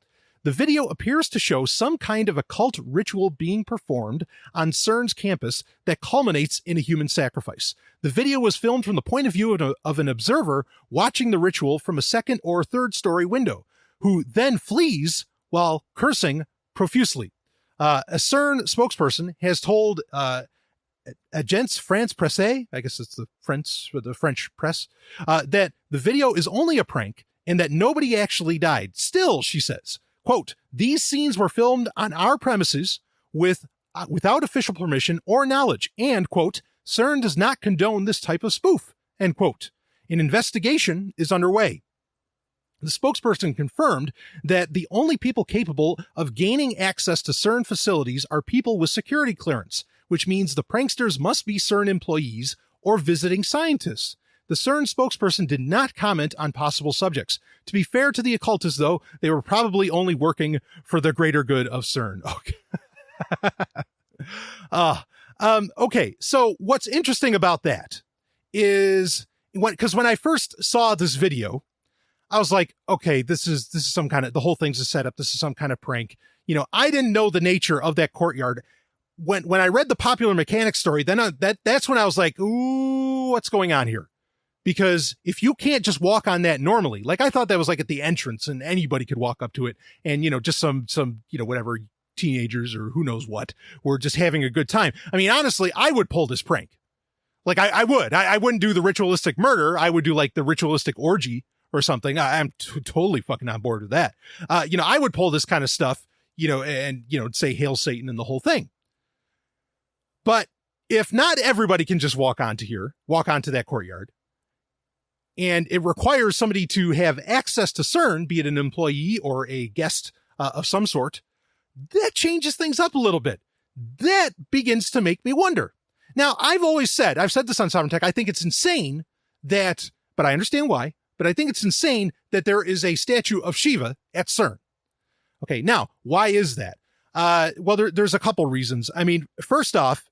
The video appears to show some kind of occult ritual being performed on CERN's campus that culminates in a human sacrifice. The video was filmed from the point of view of an observer watching the ritual from a second or third story window, who then flees while cursing profusely. A CERN spokesperson has told Agence France Presse, I guess it's the French press, that the video is only a prank and that nobody actually died. Still, she says, quote, these scenes were filmed on our premises without official permission or knowledge, and, quote, CERN does not condone this type of spoof, end quote. An investigation is underway. The spokesperson confirmed that the only people capable of gaining access to CERN facilities are people with security clearance, which means the pranksters must be CERN employees or visiting scientists. The CERN spokesperson did not comment on possible subjects. To be fair to the occultists, though, they were probably only working for the greater good of CERN. Okay. Okay. So what's interesting about that is because when I first saw this video, I was like, okay, this is some kind of, the whole thing's a setup. This is some kind of prank. You know, I didn't know the nature of that courtyard. When I read the Popular Mechanics story, then that's when I was like, ooh, what's going on here? Because if you can't just walk on that normally, like I thought that was like at the entrance and anybody could walk up to it and, you know, just some, you know, whatever teenagers or who knows what were just having a good time. I mean, honestly, I would pull this prank. Like I wouldn't do the ritualistic murder. I would do like the ritualistic orgy or something. I'm totally fucking on board with that. You know, I would pull this kind of stuff, you know, and, you know, say Hail Satan and the whole thing. But if not everybody can just walk onto that courtyard, and it requires somebody to have access to CERN, be it an employee or a guest of some sort, that changes things up a little bit. That begins to make me wonder. Now, I've said this on Sovereign Tech, I think it's insane that, but I understand why, but I think it's insane that there is a statue of Shiva at CERN. Okay, now, why is that? Well, there's a couple reasons. I mean, first off,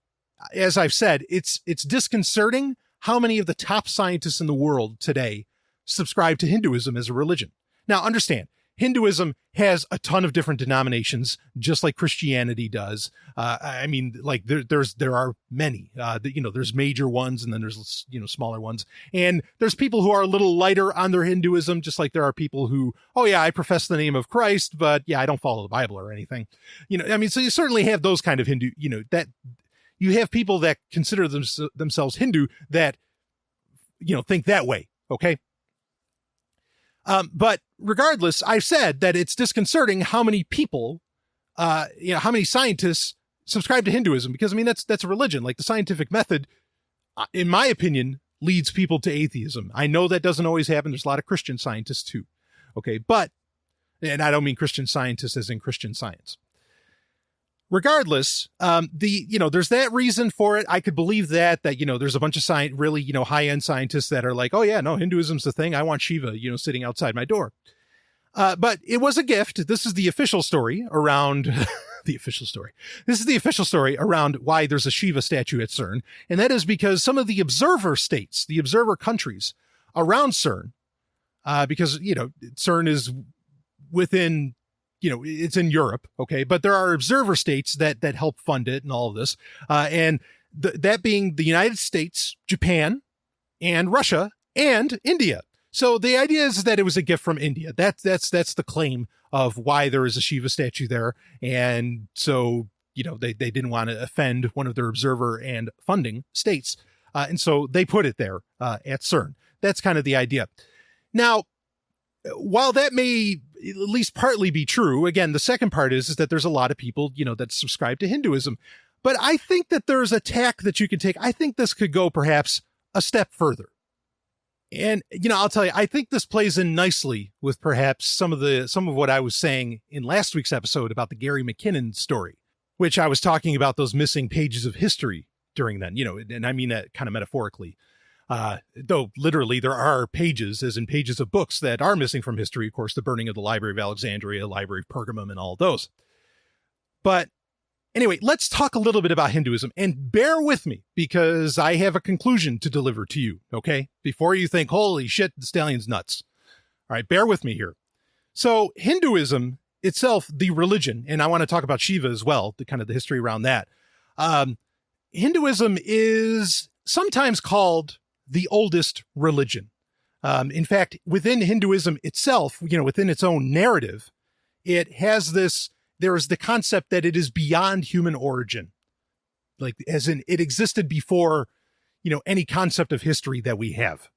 as I've said, it's disconcerting how many of the top scientists in the world today subscribe to Hinduism as a religion. Now, understand, Hinduism has a ton of different denominations, just like Christianity does. I mean, like there are many, you know, there's major ones and then there's, you know, smaller ones. And there's people who are a little lighter on their Hinduism, just like there are people who, oh yeah, I profess the name of Christ, but yeah, I don't follow the Bible or anything. You know, I mean, so you certainly have those kind of Hindu, you know, that you have people that consider themselves Hindu that, you know, think that way. Okay. But regardless, I've said that it's disconcerting how many people, you know, how many scientists subscribe to Hinduism, because I mean, that's a religion. Like the scientific method, in my opinion, leads people to atheism. I know that doesn't always happen. There's a lot of Christian scientists too. Okay. But, and I don't mean Christian scientists as in Christian Science. Regardless, you know, there's that reason for it. I could believe that, you know, there's a bunch of really, you know, high-end scientists that are like, oh yeah, no, Hinduism's the thing. I want Shiva, you know, sitting outside my door. But it was a gift. This is the official story around This is the official story around why there's a Shiva statue at CERN. And that is because some of the observer states, the observer countries around CERN, because, you know, CERN is within, you know, it's in Europe. Okay. But there are observer states that help fund it and all of this. And that being the United States, Japan, and Russia, and India. So the idea is that it was a gift from India. That's the claim of why there is a Shiva statue there. And so, you know, they didn't want to offend one of their observer and funding states. And so they put it there at CERN. That's kind of the idea. Now, while that may at least partly be true, again, the second part is that there's a lot of people, you know, that subscribe to Hinduism. But I think that there's a tack that you can take. I think this could go perhaps a step further. And, you know, I'll tell you, I think this plays in nicely with perhaps some of what I was saying in last week's episode about the Gary McKinnon story, which I was talking about those missing pages of history during then, you know, and I mean that kind of metaphorically. Though literally there are pages, as in pages of books, that are missing from history. Of course, the burning of the Library of Alexandria, Library of Pergamum, and all of those. But anyway, let's talk a little bit about Hinduism, and bear with me because I have a conclusion to deliver to you. Okay. Before you think, holy shit, the stallion's nuts. All right. Bear with me here. So Hinduism itself, the religion, and I want to talk about Shiva as well, the kind of the history around that. Hinduism is sometimes called the oldest religion. In fact, within Hinduism itself, you know, within its own narrative, it has this there is the concept that it is beyond human origin. Like, as in, it existed before, any concept of history that we have.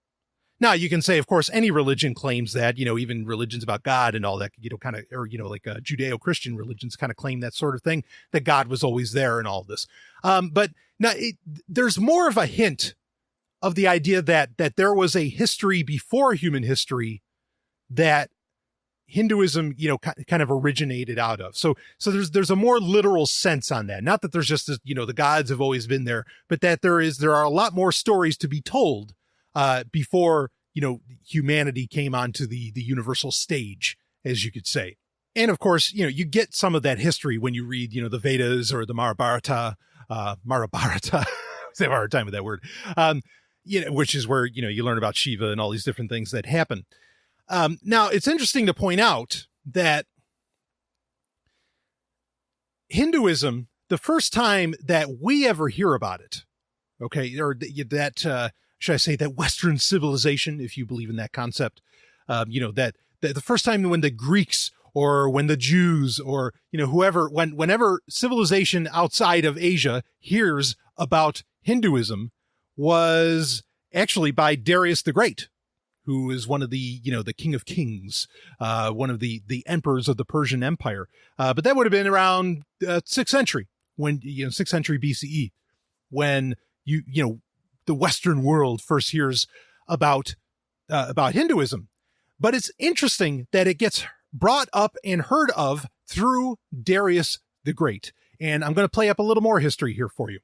Now, you can say, of course, any religion claims that, even religions about God and all that, kind of, or, like Judeo-Christian religions kind of claim that sort of thing, that God was always there and all this. But now there's more of a hint of the idea that there was a history before human history that Hinduism, kind of originated out of. So there's a more literal sense on that. Not that there's just, the gods have always been there, but that there are a lot more stories to be told before, humanity came onto the universal stage, as you could say. And of course, you get some of that history when you read, the Vedas or the Mahabharata. I have a hard time with that word. Which is where, you learn about Shiva and all these different things that happen. Now, it's interesting to point out that Hinduism, the first time that we ever hear about it, okay, or that, should I say, that Western civilization, if you believe in that concept, that the first time when the Greeks or when the Jews or, whoever, whenever civilization outside of Asia hears about Hinduism was actually by Darius the Great, who is one of the, the King of Kings, one of the emperors of the Persian Empire. But that would have been around 6th century, when, 6th century BCE, when the Western world first hears about Hinduism. But it's interesting that it gets brought up and heard of through Darius the Great. And I'm going to play up a little more history here for you.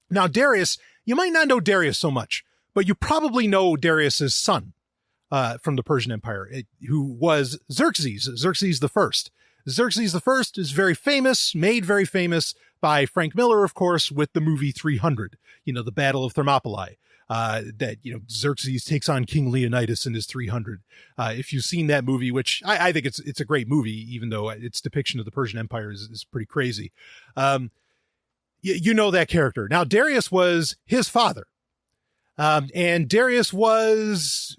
Now, Darius, you might not know Darius so much, but you probably know Darius's son from the Persian Empire, who was Xerxes the First. Xerxes the First is very famous, made very famous by Frank Miller, of course, with the movie 300, the Battle of Thermopylae, that, Xerxes takes on King Leonidas in his 300. If you've seen that movie, which I think it's a great movie, even though its depiction of the Persian Empire is pretty crazy. You know that character. Now, Darius was his father. And Darius was,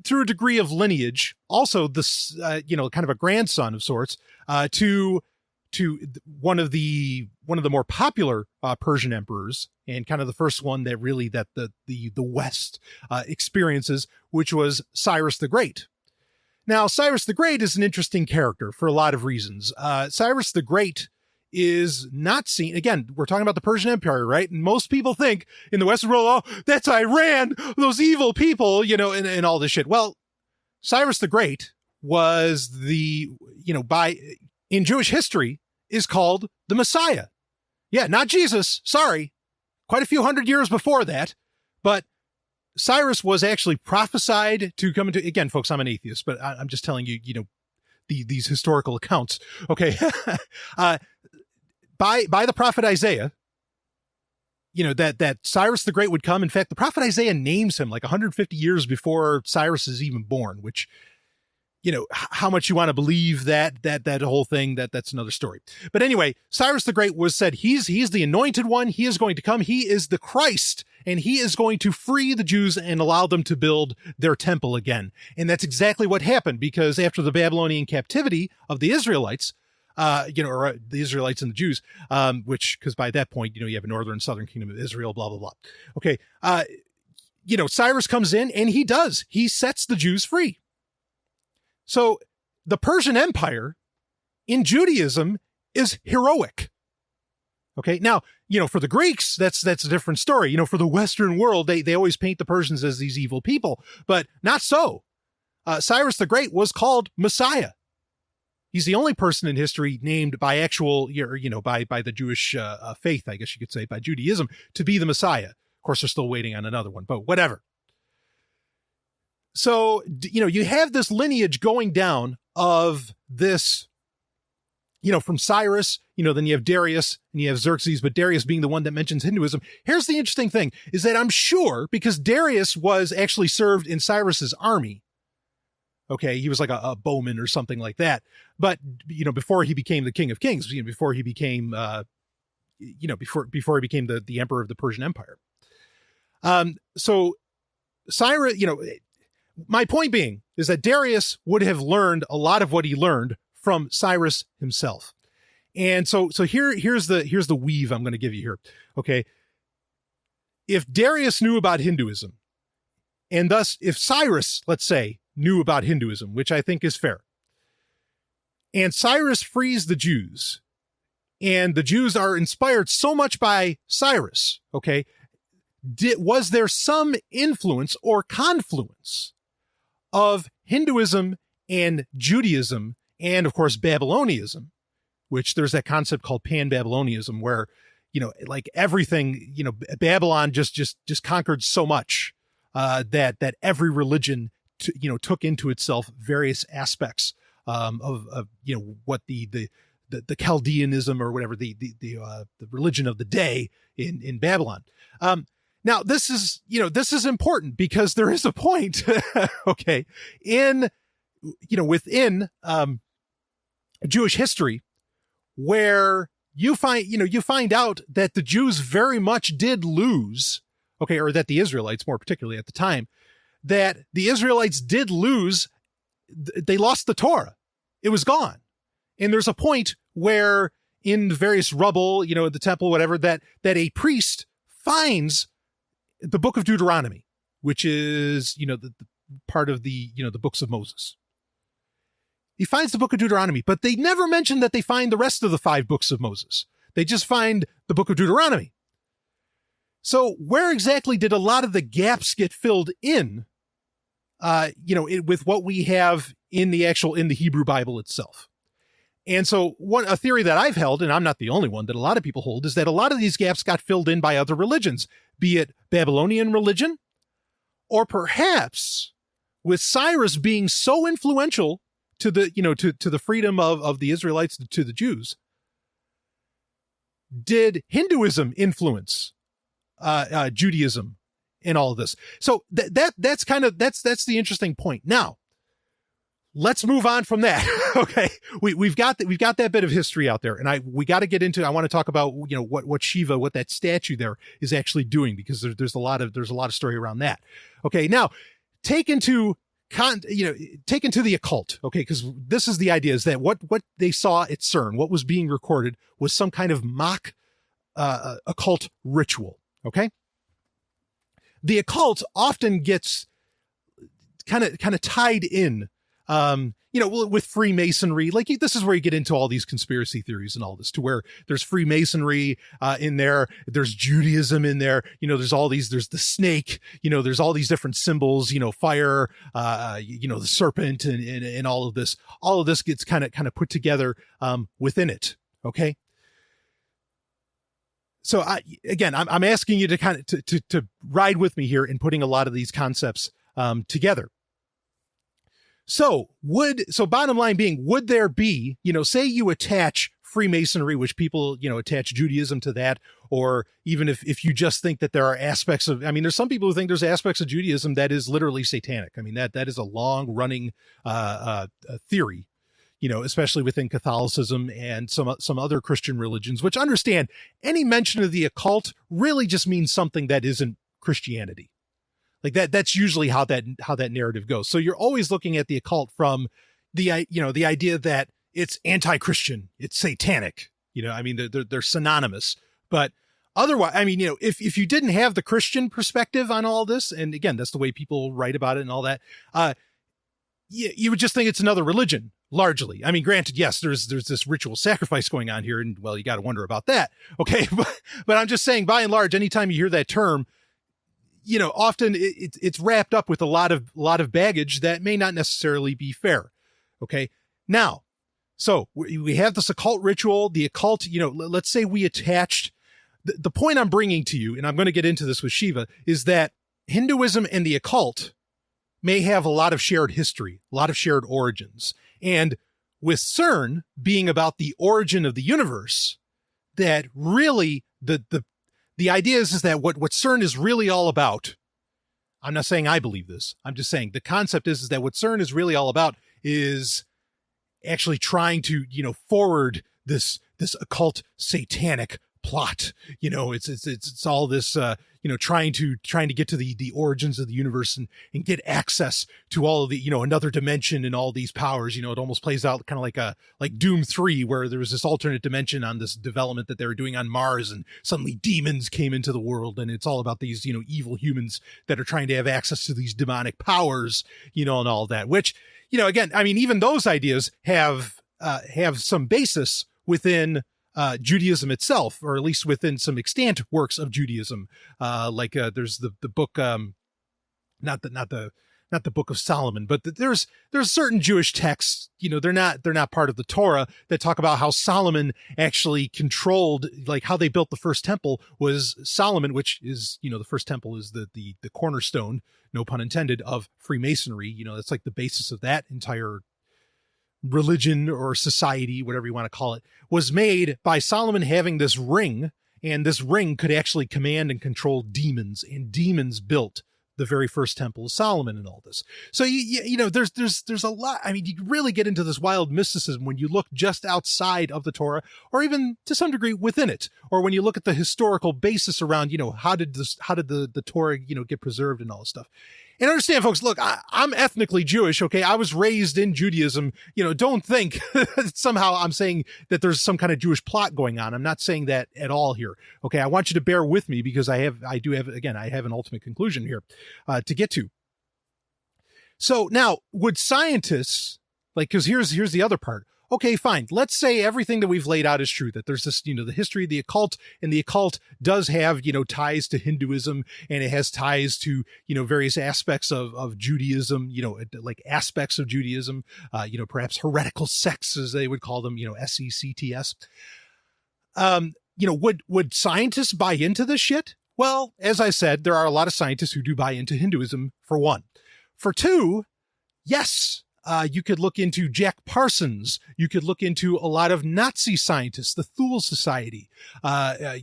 through a degree of lineage, also this, kind of a grandson of sorts, to one of the more popular Persian emperors, and kind of the first one that really the West experiences, which was Cyrus the Great. Now, Cyrus the Great is an interesting character for a lot of reasons. Cyrus the Great is not seen, again, we're talking about the Persian Empire, right? And most people think in the Western world, oh, that's Iran, those evil people, and all this shit. Well, Cyrus the Great was in Jewish history is called the Messiah. Yeah, not Jesus, sorry. Quite a few hundred years before that. But Cyrus was actually prophesied to come into, again, folks, I'm an atheist, but I'm just telling you, these historical accounts. Okay. By the prophet Isaiah, that Cyrus the Great would come. In fact, the prophet Isaiah names him like 150 years before Cyrus is even born, which, how much you want to believe that whole thing, that's another story. But anyway, Cyrus the Great was said, he's the anointed one. He is going to come. He is the Christ, and he is going to free the Jews and allow them to build their temple again. And that's exactly what happened, because after the Babylonian captivity of the Israelites, or the Israelites and the Jews, because by that point, you have a northern and southern kingdom of Israel, blah, blah, blah. Okay. Cyrus comes in and he sets the Jews free. So the Persian Empire in Judaism is heroic. Okay. Now, for the Greeks, that's a different story. For the Western world, they always paint the Persians as these evil people, but not so. Cyrus the Great was called Messiah. He's the only person in history named by actual, by the Jewish faith, I guess you could say, by Judaism, to be the Messiah. Of course, they're still waiting on another one, but whatever. So, you have this lineage going down of this, from Cyrus, then you have Darius and you have Xerxes, but Darius being the one that mentions Hinduism. Here's the interesting thing is that I'm sure, because Darius was actually served in Cyrus's army. Okay, he was like a bowman or something like that. But, before he became the King of Kings, before he became, before he became the emperor of the Persian Empire. So Cyrus, my point being is that Darius would have learned a lot of what he learned from Cyrus himself. And so here's the weave I'm going to give you here. Okay. If Darius knew about Hinduism, and thus if Cyrus, let's say, knew about Hinduism, which I think is fair, and Cyrus frees the Jews, and the Jews are inspired so much by Cyrus, okay, was there some influence or confluence of Hinduism and Judaism and, of course, Babylonianism, which there's that concept called Pan-Babylonianism where, like everything, Babylon just conquered so much that every religion, took into itself various aspects of what the Chaldeanism or whatever the religion of the day in Babylon. Now this is important because there is a point, okay, within Jewish history where you find out that the Jews very much did lose, okay, or that the Israelites more particularly at the time, that the Israelites did lose, they lost the Torah. It was gone. And there's a point where in the various rubble, the temple, whatever, that a priest finds the book of Deuteronomy, which is, the part of the books of Moses. He finds the book of Deuteronomy, but they never mention that they find the rest of the 5 books of Moses. They just find the book of Deuteronomy. So where exactly did a lot of the gaps get filled in, with what we have in the Hebrew Bible itself? And so a theory that I've held, and I'm not the only one, that a lot of people hold, is that a lot of these gaps got filled in by other religions, be it Babylonian religion, or perhaps with Cyrus being so influential to the, to the freedom of the Israelites, to the Jews, did Hinduism influence Judaism in all of this? So that's the interesting point. Now, let's move on from that. Okay. We've got that bit of history out there, and we got to get into, I want to talk about, what Shiva, what that statue there is actually doing, because there's a lot of story around that. Okay. Now take into the occult. Okay. Cause this is the idea, is that what they saw at CERN, what was being recorded, was some kind of mock, occult ritual. Okay. The occult often gets kind of tied in, with Freemasonry. Like, this is where you get into all these conspiracy theories and all this, to where there's Freemasonry in there, there's Judaism in there, there's the snake, there's all these different symbols, fire, the serpent, and all of this. All of this gets kind of put together within it. Okay. So I'm asking you to to ride with me here in putting a lot of these concepts together. So bottom line being, would there be, say you attach Freemasonry, which people, attach Judaism to that, or even if you just think that there are aspects of, there's some people who think there's aspects of Judaism that is literally satanic. That is a long running theory, especially within Catholicism and some other Christian religions, which understand any mention of the occult really just means something that isn't Christianity. Like that's usually how that narrative goes. So you're always looking at the occult from the idea that it's anti-Christian, it's satanic, they're synonymous. But otherwise, if you didn't have the Christian perspective on all this, and again, that's the way people write about it and all that, you would just think it's another religion, largely. Granted, yes, there's this ritual sacrifice going on here, and well, you got to wonder about that. Okay. But I'm just saying, by and large, anytime you hear that term, often it's wrapped up with a lot of baggage that may not necessarily be fair. Okay. Now, so we have this occult ritual, the occult, let's say we attached the point I'm bringing to you, and I'm going to get into this with Shiva, is that Hinduism and the occult may have a lot of shared history, a lot of shared origins. And with CERN being about the origin of the universe, that really the idea is that what CERN is really all about, I'm not saying I believe this, I'm just saying the concept is that what CERN is really all about is actually trying to, forward this occult satanic plot. It's all this, trying to get to the origins of the universe and get access to all of the, another dimension and all these powers. It almost plays out kind of like Doom 3, where there was this alternate dimension on this development that they were doing on Mars, and suddenly demons came into the world, and it's all about these, evil humans that are trying to have access to these demonic powers, and all that, which, again, I mean, even those ideas have some basis within Judaism itself, or at least within some extant works of Judaism. There's the book, not the Book of Solomon, but there's certain Jewish texts, they're not part of the Torah, that talk about how Solomon actually controlled, like how they built the first temple was Solomon, which is, the first temple is the cornerstone, no pun intended, of Freemasonry. That's like the basis of that entire religion or society, whatever you want to call it, was made by Solomon having this ring, and this ring could actually command and control demons, and demons built the very first temple of Solomon and all this. So there's a lot. I mean, you really get into this wild mysticism when you look just outside of the Torah, or even to some degree within it, or when you look at the historical basis around, how did the Torah, get preserved and all this stuff. And understand, folks, look, I'm ethnically Jewish, okay? I was raised in Judaism. Don't think somehow I'm saying that there's some kind of Jewish plot going on. I'm not saying that at all here, okay? I want you to bear with me, because I have an ultimate conclusion here to get to. So now, would scientists, because here's the other part. Okay, fine. Let's say everything that we've laid out is true, that there's this, the history of the occult, and the occult does have, ties to Hinduism, and it has ties to, various aspects of Judaism, like aspects of Judaism, perhaps heretical sects, as they would call them, SECTS. Would scientists buy into this shit? Well, as I said, there are a lot of scientists who do buy into Hinduism, for one. For two, yes. You could look into Jack Parsons. You could look into a lot of Nazi scientists, the Thule Society, Herman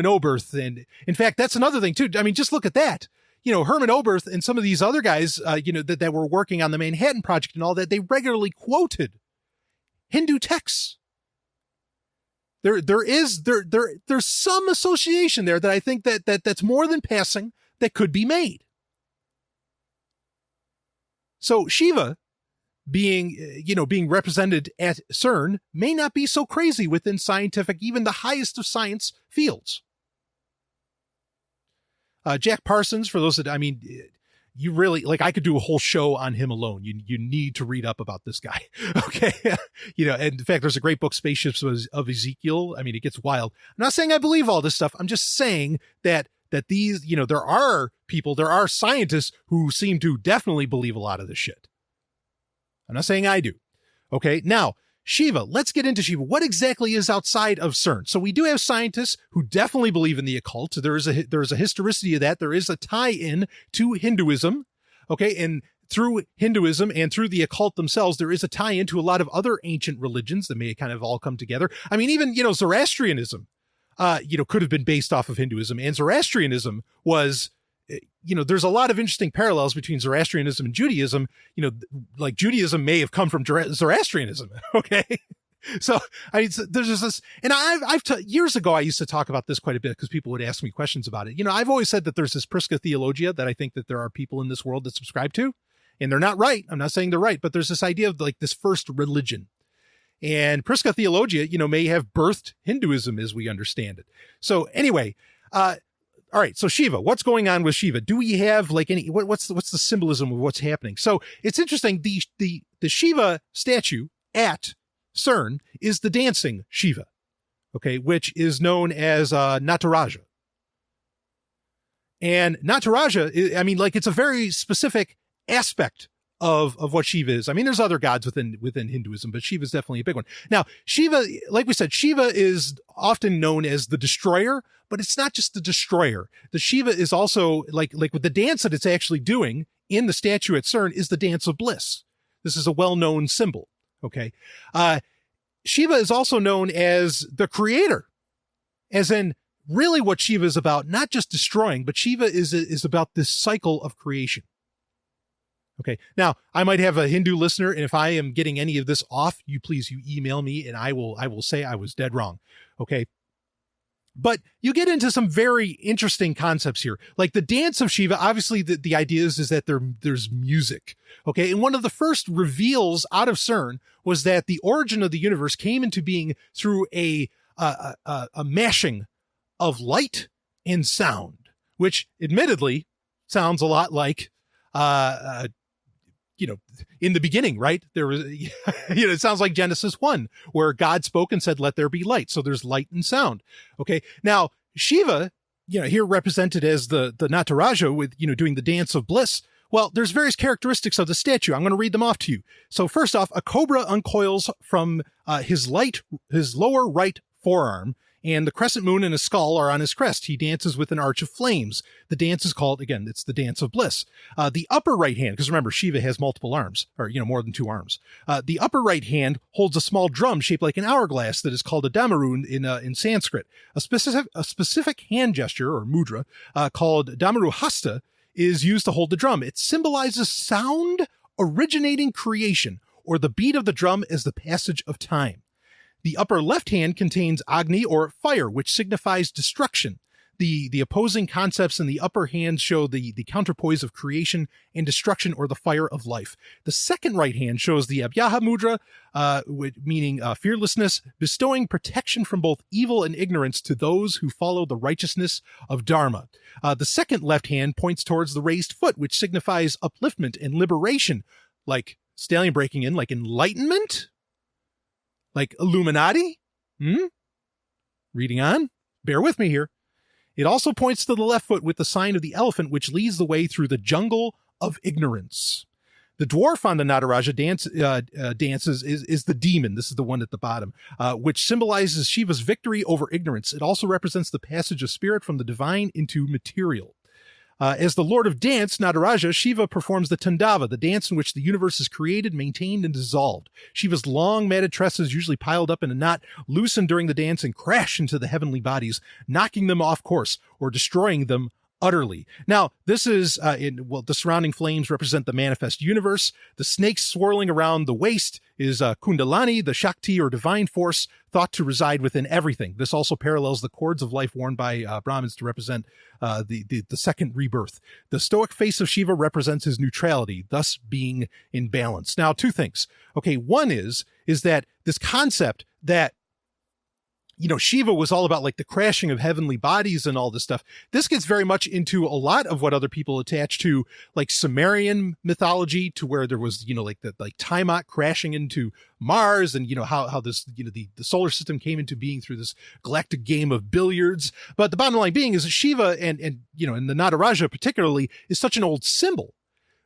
Oberth. And in fact, that's another thing too. I mean, just look at that. Herman Oberth and some of these other guys, that were working on the Manhattan Project and all that, they regularly quoted Hindu texts. There's some association there that I think that's more than passing that could be made. So Shiva being represented at CERN may not be so crazy within scientific, even the highest of science fields. Jack Parsons, for those that, I mean, you really, I could do a whole show on him alone. You need to read up about this guy. Okay. And in fact, there's a great book, Spaceships of Ezekiel. I mean, it gets wild. I'm not saying I believe all this stuff. I'm just saying that these, there are scientists who seem to definitely believe a lot of this shit. I'm not saying I do. Okay. Now, Shiva, let's get into Shiva. What exactly is outside of CERN? So we do have scientists who definitely believe in the occult. There is a historicity of that. There is a tie-in to Hinduism. Okay. And through Hinduism and through the occult themselves, there is a tie-in to a lot of other ancient religions that may kind of all come together. I mean, even, Zoroastrianism, could have been based off of Hinduism, and Zoroastrianism was, there's a lot of interesting parallels between Zoroastrianism and Judaism. Like Judaism may have come from Zoroastrianism. Okay. So, I mean, there's just this, and years ago, I used to talk about this quite a bit because people would ask me questions about it. I've always said that there's this Prisca Theologia that I think that there are people in this world that subscribe to, and they're not right. I'm not saying they're right, but there's this idea of this first religion. And Prisca Theologia, may have birthed Hinduism as we understand it. So anyway, all right. So Shiva, what's going on with Shiva? Do we have what's the symbolism of what's happening? So it's interesting. The Shiva statue at CERN is the dancing Shiva, okay, which is known as Nataraja. And Nataraja, I mean, it's a very specific aspect of what Shiva is. I mean, there's other gods within Hinduism, but Shiva is definitely a big one. Now, Shiva, like we said, Shiva is often known as the destroyer, but it's not just the destroyer. The Shiva is also like with the dance that it's actually doing in the statue at CERN is the dance of bliss. This is a well-known symbol. Okay. Shiva is also known as the creator, as in really what Shiva is about, not just destroying, but Shiva is about this cycle of creation. Okay. Now, I might have a Hindu listener, and if I am getting any of this off, you email me and I will say I was dead wrong. Okay. But you get into some very interesting concepts here. Like the dance of Shiva, obviously the idea is that there's music. Okay. And one of the first reveals out of CERN was that the origin of the universe came into being through a mashing of light and sound, which admittedly sounds a lot like, in the beginning, right? There was, it sounds like Genesis 1, where God spoke and said, let there be light. So there's light and sound. Okay. Now, Shiva, here represented as the Nataraja with, doing the dance of bliss. Well, there's various characteristics of the statue. I'm going to read them off to you. So first off, a cobra uncoils from his lower right forearm, and the crescent moon and a skull are on his crest. He dances with an arch of flames. The dance is called, again, it's the dance of bliss. The upper right hand, because remember, Shiva has multiple arms, or, more than 2 arms. The upper right hand holds a small drum shaped like an hourglass that is called a damaru in Sanskrit. A specific hand gesture, or mudra, called damaru hasta, is used to hold the drum. It symbolizes sound originating creation, or the beat of the drum as the passage of time. The upper left hand contains Agni, or fire, which signifies destruction. The opposing concepts in the upper hand show the counterpoise of creation and destruction, or the fire of life. The second right hand shows the Abhyaha mudra, meaning fearlessness, bestowing protection from both evil and ignorance to those who follow the righteousness of Dharma. The second left hand points towards the raised foot, which signifies upliftment and liberation, like stallion breaking in, like enlightenment. Like Illuminati? Reading on. Bear with me here. It also points to the left foot with the sign of the elephant, which leads the way through the jungle of ignorance. The dwarf on the Nataraja dances is the demon. This is the one at the bottom, which symbolizes Shiva's victory over ignorance. It also represents the passage of spirit from the divine into material. As the Lord of Dance, Nataraja, Shiva performs the Tandava, the dance in which the universe is created, maintained, and dissolved. Shiva's long matted tresses, usually piled up in a knot, loosen during the dance and crash into the heavenly bodies, knocking them off course or destroying them utterly. Now, this is, the surrounding flames represent the manifest universe. The snake swirling around the waist is Kundalani, the Shakti or divine force thought to reside within everything. This also parallels the cords of life worn by Brahmins to represent the second rebirth. The stoic face of Shiva represents his neutrality, thus being in balance. Now, 2 things. Okay, one is that this concept that Shiva was all about like the crashing of heavenly bodies and all this stuff. This gets very much into a lot of what other people attach to like Sumerian mythology, to where there was, like Tiamat crashing into Mars, and, how this, the solar system came into being through this galactic game of billiards. But the bottom line being is that Shiva and the Nataraja particularly is such an old symbol,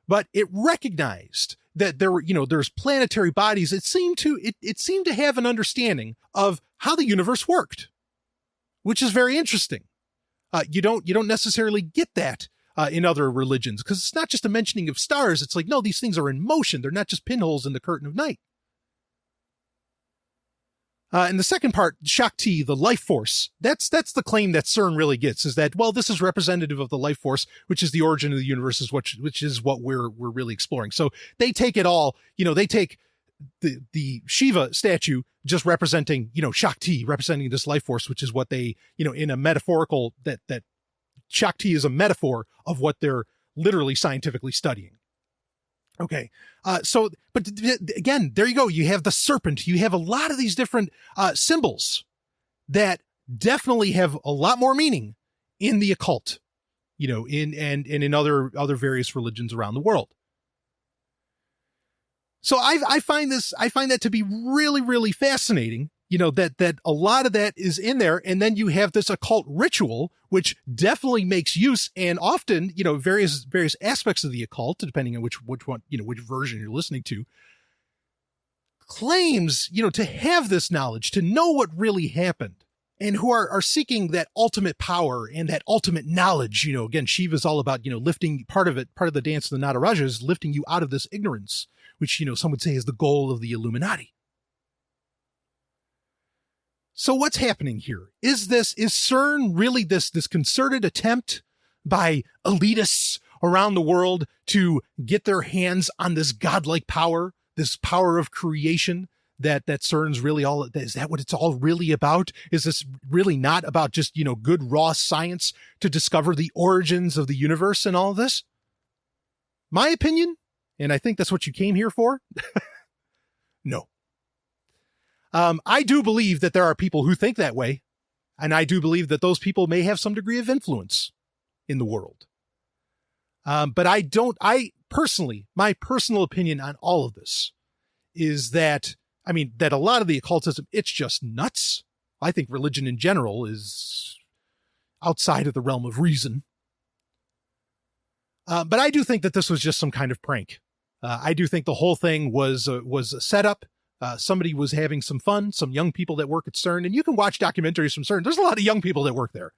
but it recognized that there's planetary bodies. It seemed to have an understanding of how the universe worked, which is very interesting. You don't necessarily get that in other religions, because it's not just a mentioning of stars. It's like, no, these things are in motion. They're not just pinholes in the curtain of night. And the second part, Shakti, the life force, that's the claim that CERN really gets, is that, well, this is representative of the life force, which is the origin of the universe, which is what we're really exploring. So they take it all, they take the Shiva statue just representing, Shakti, representing this life force, which is what they, in a metaphorical, that Shakti is a metaphor of what they're literally scientifically studying. Okay. But again, there you go. You have the serpent. You have a lot of these different symbols that definitely have a lot more meaning in the occult, in other various religions around the world. So I find that to be really, really fascinating, that a lot of that is in there. And then you have this occult ritual, which definitely makes use, and often, various aspects of the occult, depending on which one, which version you're listening to, claims, to have this knowledge, to know what really happened, and who are seeking that ultimate power and that ultimate knowledge. Again, Shiva's all about, lifting part of the dance of the Nataraja is lifting you out of this ignorance, which, some would say is the goal of the Illuminati. So what's happening here? Is CERN really this concerted attempt by elitists around the world to get their hands on this godlike power, this power of creation that CERN's really all, is that what it's all really about? Is this really not about just, good raw science to discover the origins of the universe and all of this? My opinion, and I think that's what you came here for. No. I do believe that there are people who think that way. And I do believe that those people may have some degree of influence in the world. But my personal opinion on all of this is that, that a lot of the occultism, it's just nuts. I think religion in general is outside of the realm of reason. But I do think that this was just some kind of prank. I do think the whole thing was a setup. Somebody was having some fun, some young people that work at CERN, and you can watch documentaries from CERN. There's a lot of young people that work there.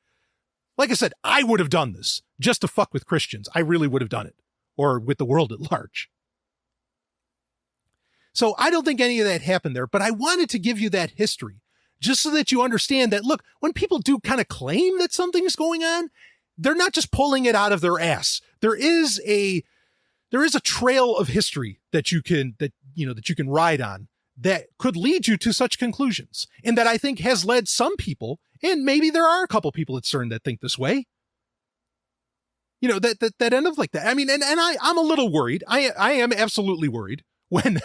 Like I said, I would have done this just to fuck with Christians. I really would have done it, or with the world at large. So I don't think any of that happened there, but I wanted to give you that history just so that you understand that, look, when people do kind of claim that something's going on, they're not just pulling it out of their ass. There is a trail of history that you can ride on that could lead you to such conclusions, and that I think has led some people, and maybe there are a couple people at CERN that think this way, that end up like that. I'm a little worried. I am absolutely worried when,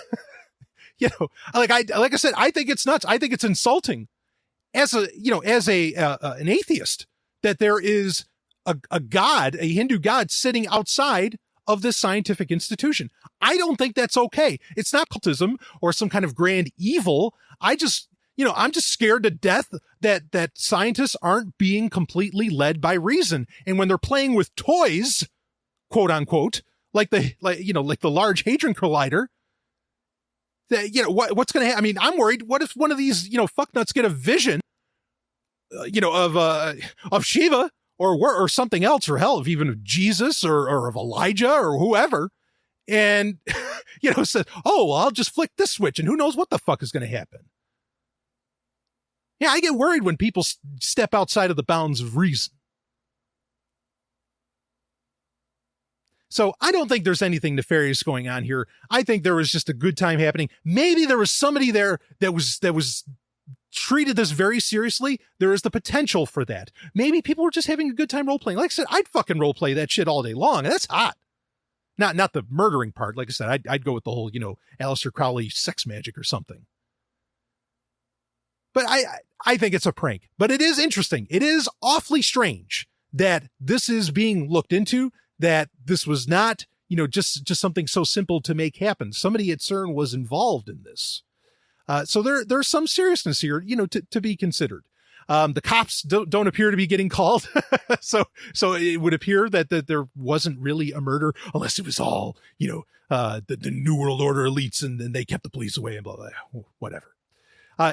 like I said, I think it's nuts. I think it's insulting as an atheist that there is a god, a Hindu god, sitting outside of this scientific institution. I don't think that's okay. It's not cultism or some kind of grand evil. I'm just scared to death that scientists aren't being completely led by reason. And when they're playing with toys, quote unquote, like the Large Hadron Collider, what's going to happen? I'm worried. What if one of these, fucknuts get a vision, of Shiva or something else, or hell, even of Jesus or of Elijah or whoever, and, said, oh, well, I'll just flick this switch and who knows what the fuck is going to happen. Yeah, I get worried when people step outside of the bounds of reason. So I don't think there's anything nefarious going on here. I think there was just a good time happening. Maybe there was somebody there that was treated this very seriously. There is the potential for that. Maybe people were just having a good time role-playing. Like I said, I'd fucking role-play that shit all day long. And that's hot. Not the murdering part. Like I said, I'd go with the whole, Aleister Crowley sex magic or something. But I think it's a prank. But it is interesting. It is awfully strange that this is being looked into, that this was not, just something so simple to make happen. Somebody at CERN was involved in this. So there's some seriousness here, to be considered. The cops don't appear to be getting called. So it would appear that there wasn't really a murder, unless it was all, the New World Order elites, and then they kept the police away and blah, blah, blah, whatever.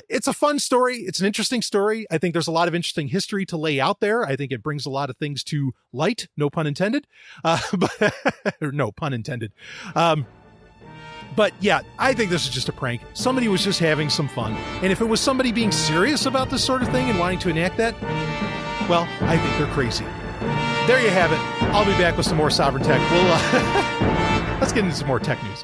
It's a fun story. It's an interesting story. I think there's a lot of interesting history to lay out there. I think it brings a lot of things to light. No pun intended. No pun intended. But yeah, I think this is just a prank. Somebody was just having some fun. And if it was somebody being serious about this sort of thing and wanting to enact that, well, I think they're crazy. There you have it. I'll be back with some more Sovryn tech. Let's get into some more tech news.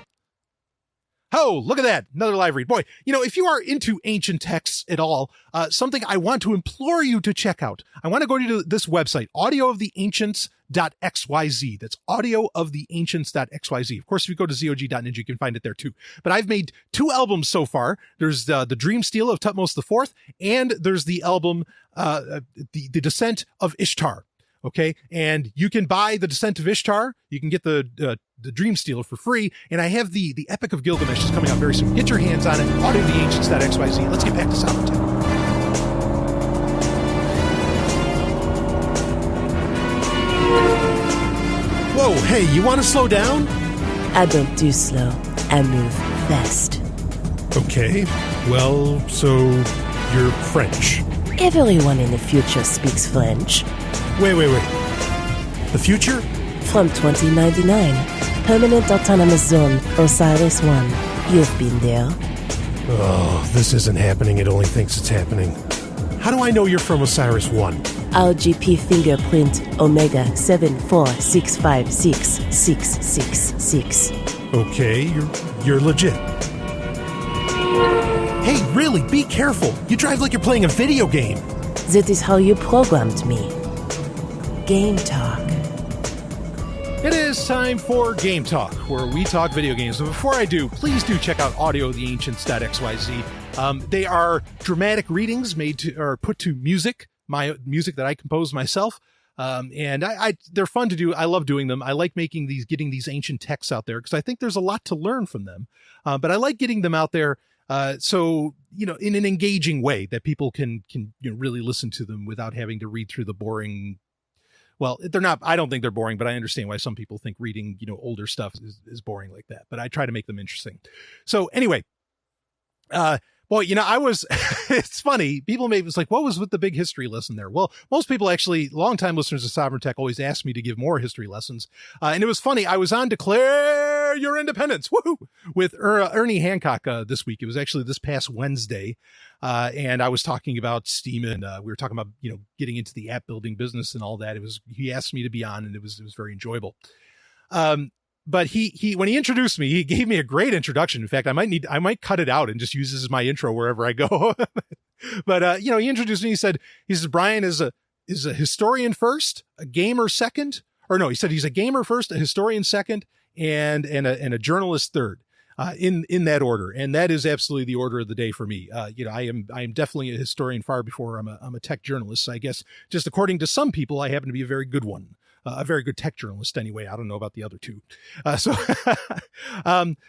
Oh, look at that. Another live read. Boy, if you are into ancient texts at all, something I want to implore you to check out. I want to go to this website, audiooftheancients.xyz. That's audiooftheancients.xyz. Of course, if you go to zog.ninja, you can find it there too. But I've made 2 albums so far. There's the Dream Steel of Tutmos IV, and there's the album, the Descent of Ishtar. Okay. And you can buy the Descent of Ishtar. You can get the Dream Stealer for free. And I have the Epic of Gilgamesh is coming out very soon. Get your hands on it. audiooftheancients.xyz. Let's get back to Sovryn tech. Whoa, hey, you want to slow down? I don't do slow. I move fast. Okay. Well, so you're French. Everyone in the future speaks French. Wait. The future? From 2099. Permanent Autonomous Zone, Osiris-1. You've been there. Oh, this isn't happening. It only thinks it's happening. How do I know you're from Osiris-1? RGP fingerprint Omega 746566666. Okay, you're legit. Hey, really, be careful. You drive like you're playing a video game. That is how you programmed me. Game Talk. It is time for Game Talk, where we talk video games. And before I do, please do check out audiotheancients.xyz. They are dramatic readings put to music, my music that I compose myself. And they're fun to do. I love doing them. I like getting these ancient texts out there because I think there's a lot to learn from them. But I like getting them out there so, in an engaging way that people can really listen to them without having to read through the boring. Well, they're not, I don't think they're boring, but I understand why some people think reading, older stuff is boring like that, but I try to make them interesting. So anyway, it's funny. People was like, what was with the big history lesson there? Well, most people actually, longtime listeners of Sovereign Tech always ask me to give more history lessons. And it was funny. I was on Declare Your Independence, woohoo, with Ernie Hancock this week. It was actually this past Wednesday. And I was talking about Steam and we were talking about, getting into the app building business and all that. He asked me to be on and it was very enjoyable. But he when he introduced me, he gave me a great introduction. In fact, I might cut it out and just use this as my intro wherever I go. But he introduced me. He says Brian is a historian first, a gamer second, or no, he said he's a gamer first, a historian second, and a journalist third. In that order, and that is absolutely the order of the day for me. I am definitely a historian far before I'm a tech journalist. So I guess just according to some people, I happen to be a very good one. A very good tech journalist anyway. I don't know about the other two. But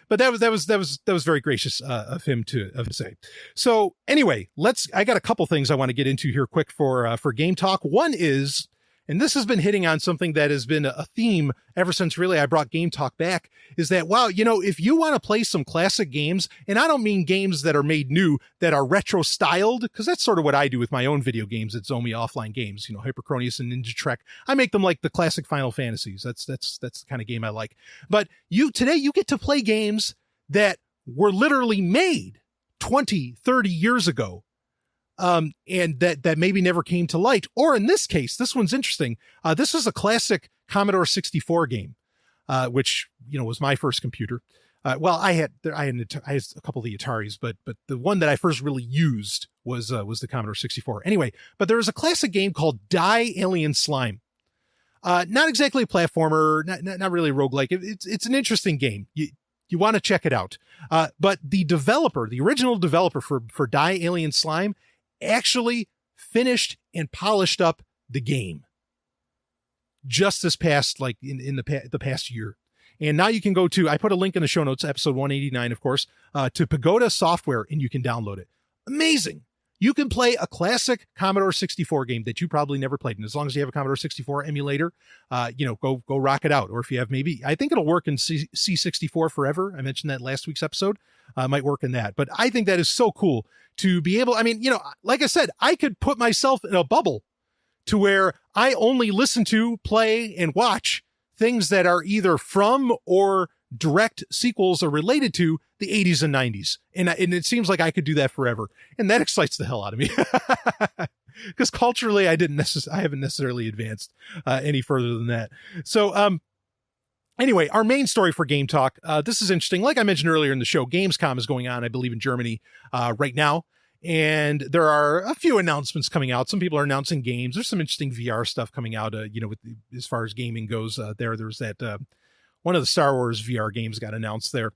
that was very gracious of him to say. So anyway, I got a couple things I want to get into here quick for Game Talk. One is, and this has been hitting on something that has been a theme ever since really I brought Game Talk back, is that, wow, if you want to play some classic games, and I don't mean games that are made new, that are retro styled, because that's sort of what I do with my own video games at Zomi Offline Games, Hypercronius and Ninja Trek. I make them like the classic Final Fantasies. That's the kind of game I like. But today you get to play games that were literally made 20, 30 years ago. And that maybe never came to light, or in this case, this one's interesting. This is a classic Commodore 64 game, which, was my first computer. Well, I had a couple of the Ataris, but the one that I first really used was the Commodore 64. Anyway, but there was a classic game called Die Alien Slime. Not exactly a platformer, not really a roguelike. It's an interesting game. You want to check it out. But the original developer for Die Alien Slime actually finished and polished up the game just this past, in the past year. And now you can go to, I put a link in the show notes, episode 189, of course, to Pagoda Software, and you can download it. Amazing. You can play a classic Commodore 64 game that you probably never played. And as long as you have a Commodore 64 emulator, go rock it out. Or if you have I think it'll work in C64 forever. I mentioned that last week's episode. Might work in that. But I think that is so cool to be able, like I said, I could put myself in a bubble to where I only listen to, play, and watch things that are either from or direct sequels or related to the 80s and 90s. And it seems like I could do that forever. And that excites the hell out of me. Because culturally, I haven't necessarily advanced any further than that. So, anyway, our main story for Game Talk, this is interesting. Like I mentioned earlier in the show, Gamescom is going on, I believe, in Germany right now. And there are a few announcements coming out. Some people are announcing games. There's some interesting VR stuff coming out, as far as gaming goes. There's that one of the Star Wars VR games got announced there.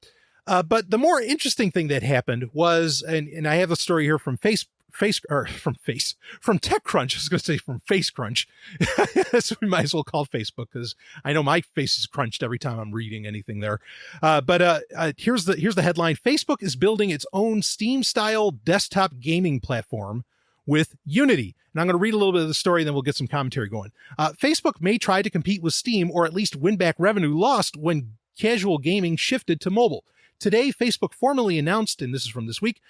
But the more interesting thing that happened was, and I have a story here from TechCrunch. I was going to say from FaceCrunch. So we might as well call Facebook, because I know my face is crunched every time I'm reading anything there. But here's the headline. Facebook is building its own Steam-style desktop gaming platform with Unity. And I'm going to read a little bit of the story, then we'll get some commentary going. Facebook may try to compete with Steam, or at least win back revenue lost when casual gaming shifted to mobile. Today, Facebook formally announced, and this is from this week,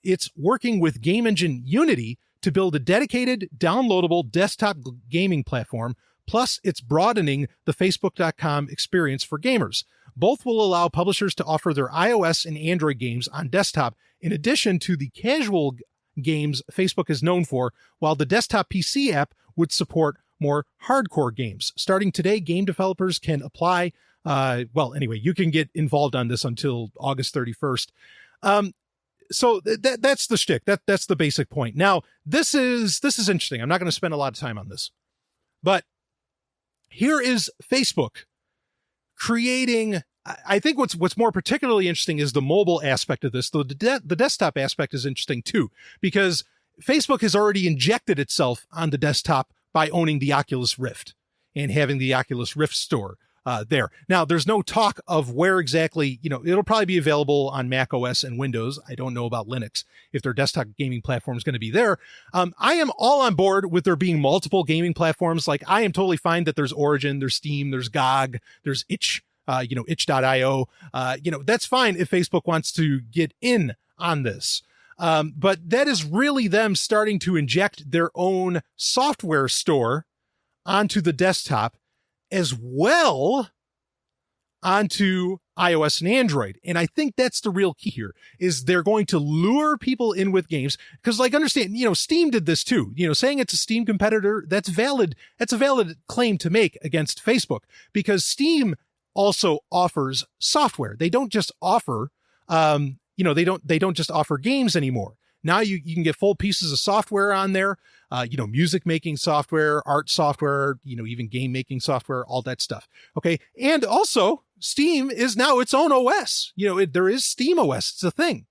it's working with game engine Unity to build a dedicated, downloadable desktop gaming platform. Plus, it's broadening the Facebook.com experience for gamers. Both will allow publishers to offer their iOS and Android games on desktop, in addition to the casual games Facebook is known for, while the desktop PC app would support more hardcore games. Starting today, game developers can apply. You can get involved on this until August 31st. so that's the shtick. That's the basic point. Now, this is interesting. I'm not going to spend a lot of time on this, but here is Facebook creating. I think what's more particularly interesting is the mobile aspect of this. The desktop aspect is interesting too, because Facebook has already injected itself on the desktop by owning the Oculus Rift and having the Oculus Rift store there. Now, there's no talk of where exactly, it'll probably be available on macOS and Windows. I don't know about Linux, if their desktop gaming platform is going to be there. I am all on board with there being multiple gaming platforms. Like, I am totally fine that there's Origin, there's Steam, there's GOG, there's itch, itch.io. That's fine if Facebook wants to get in on this. But that is really them starting to inject their own software store onto the desktop, as well onto iOS and Android. And I think that's the real key here, is they're going to lure people in with games. Because, like, understand, Steam did this too. Saying it's a Steam competitor, that's valid. That's a valid claim to make against Facebook, because Steam also offers software. They don't just offer, they don't just offer games anymore. Now you can get full pieces of software on there, music making software, art software, even game making software, all that stuff. Okay. And also Steam is now its own OS. There is Steam OS. It's a thing.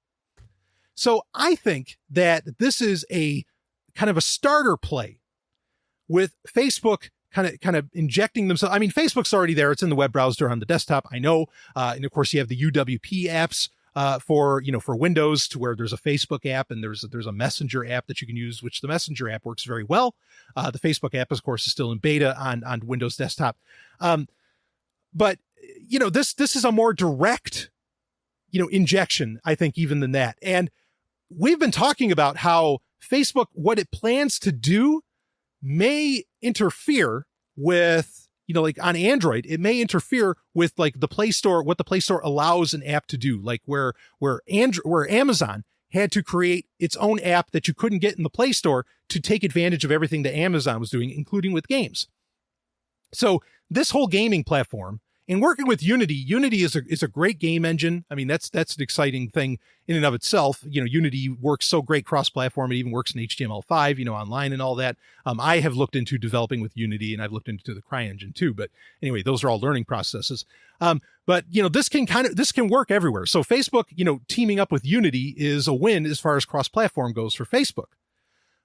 So I think that this is a kind of a starter play with Facebook kind of injecting themselves. I mean, Facebook's already there. It's in the web browser on the desktop. I know. And of course you have the UWP apps, for Windows, to where there's a Facebook app and there's a Messenger app that you can use, which the Messenger app works very well. The Facebook app, of course, is still in beta on Windows desktop. But this is a more direct, injection, I think, even than that. And we've been talking about how Facebook, what it plans to do may interfere with, like on Android, it may interfere with like the Play Store, what the Play Store allows an app to do, like where Amazon had to create its own app that you couldn't get in the Play Store to take advantage of everything that Amazon was doing, including with games. So this whole gaming platform, and working with Unity is a great game engine. I mean, that's an exciting thing in and of itself. Unity works so great cross-platform. It even works in HTML5, online and all that. I have looked into developing with Unity, and I've looked into the CryEngine too. But anyway, those are all learning processes. But this can work everywhere. So Facebook, teaming up with Unity is a win as far as cross-platform goes for Facebook.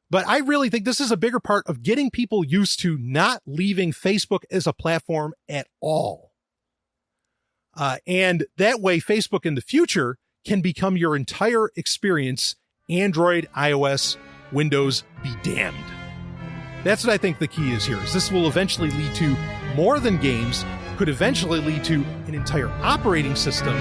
But I really think this is a bigger part of getting people used to not leaving Facebook as a platform at all. And that way, Facebook in the future can become your entire experience, Android, iOS, Windows, be damned. That's what I think the key is here, is this will eventually lead to more than games, could eventually lead to an entire operating system,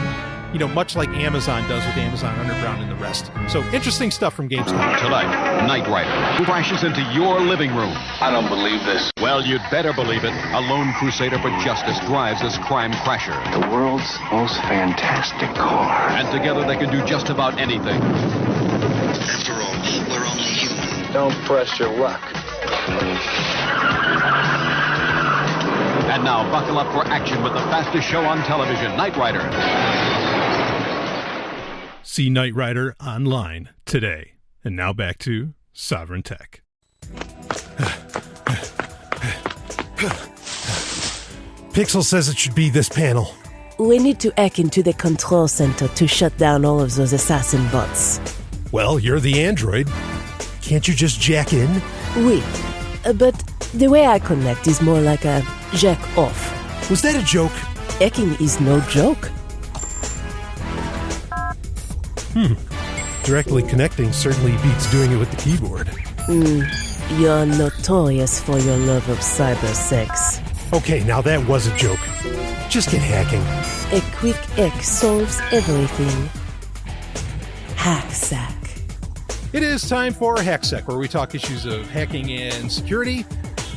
much like Amazon does with Amazon Underground and the rest. So interesting stuff from Gamescom. Tonight, Knight Rider crashes into your living room. I don't believe this. Well, you'd better believe it. A lone crusader for justice drives this crime crasher. The world's most fantastic car. And together they can do just about anything. After all, we're only human. Don't press your luck. And now buckle up for action with the fastest show on television, Knight Rider. See Knight Rider online today. And now back to Sovryn Tech. Pixel says it should be this panel. We need to hack into the control center to shut down all of those assassin bots. Well, you're the android. Can't you just jack in? Oui, but the way I connect is more like a jack off. Was that a joke? Hacking is no joke. Directly connecting certainly beats doing it with the keyboard. You're notorious for your love of cyber sex. Okay, now that was a joke. Just get hacking. A quick hack solves everything. HackSec. It is time for HackSec, where we talk issues of hacking and security.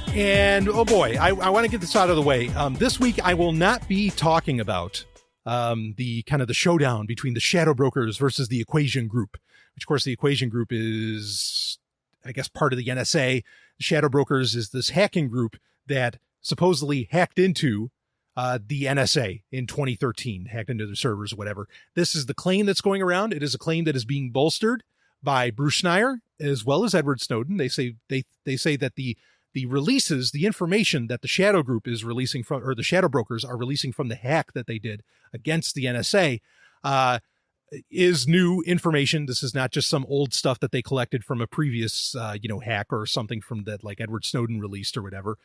And oh boy, I want to get this out of the way. This week I will not be talking about the kind of the showdown between the shadow brokers versus the Equation Group, which of course the Equation Group is, I guess, part of the NSA. The shadow brokers is this hacking group that supposedly hacked into the NSA in 2013, hacked into their servers or whatever. This is the claim that's going around. It is a claim that is being bolstered by Bruce Schneier as well as Edward Snowden. They say that the releases, the information that the Shadow Group is releasing from, or the Shadow Brokers are releasing from the hack that they did against the NSA, is new information. This is not just some old stuff that they collected from a previous, hack or something from that, like Edward Snowden released or whatever.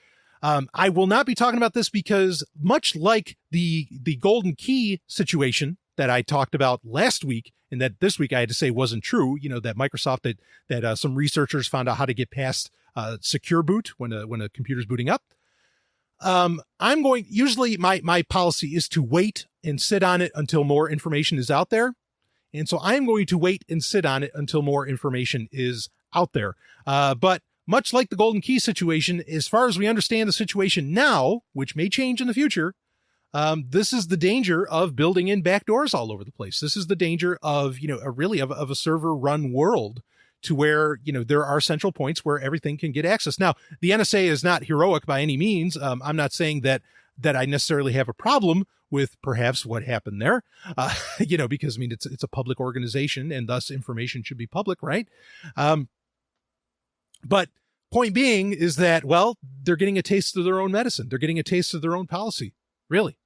I will not be talking about this because, much like the golden key situation that I talked about last week, and that this week I had to say wasn't true, that Microsoft, that some researchers found out how to get past secure boot when a computer's booting up. Usually my policy is to wait and sit on it until more information is out there. And so I'm going to wait and sit on it until more information is out there. But much like the golden key situation, as far as we understand the situation now, which may change in the future, this is the danger of building in backdoors all over the place. This is the danger of, of a server run world to where, there are central points where everything can get access. Now, the NSA is not heroic by any means. I'm not saying that I necessarily have a problem with perhaps what happened there, because it's a public organization and thus information should be public, right? But point being is that, well, they're getting a taste of their own medicine. They're getting a taste of their own policy. Really,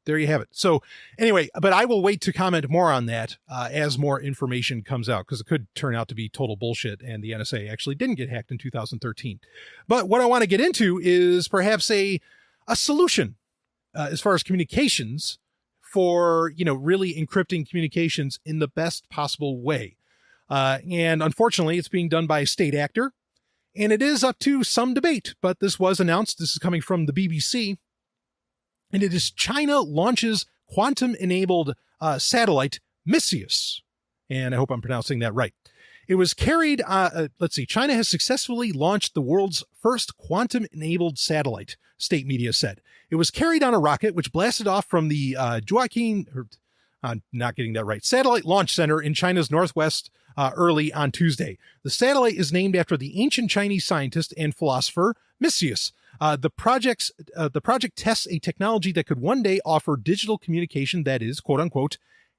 there you have it. So anyway, but I will wait to comment more on that as more information comes out, because it could turn out to be total bullshit and the NSA actually didn't get hacked in 2013. But what I want to get into is perhaps a solution as far as communications for, really encrypting communications in the best possible way. And unfortunately, it's being done by a state actor, and it is up to some debate, but this was announced. This is coming from the BBC, and it is China launches quantum-enabled satellite Misseus. And I hope I'm pronouncing that right. It was carried, China has successfully launched the world's first quantum-enabled satellite, state media said. It was carried on a rocket which blasted off from the Satellite Launch Center in China's northwest early on Tuesday. The satellite is named after the ancient Chinese scientist and philosopher Misseus. The project tests a technology that could one day offer digital communication that is, quote unquote,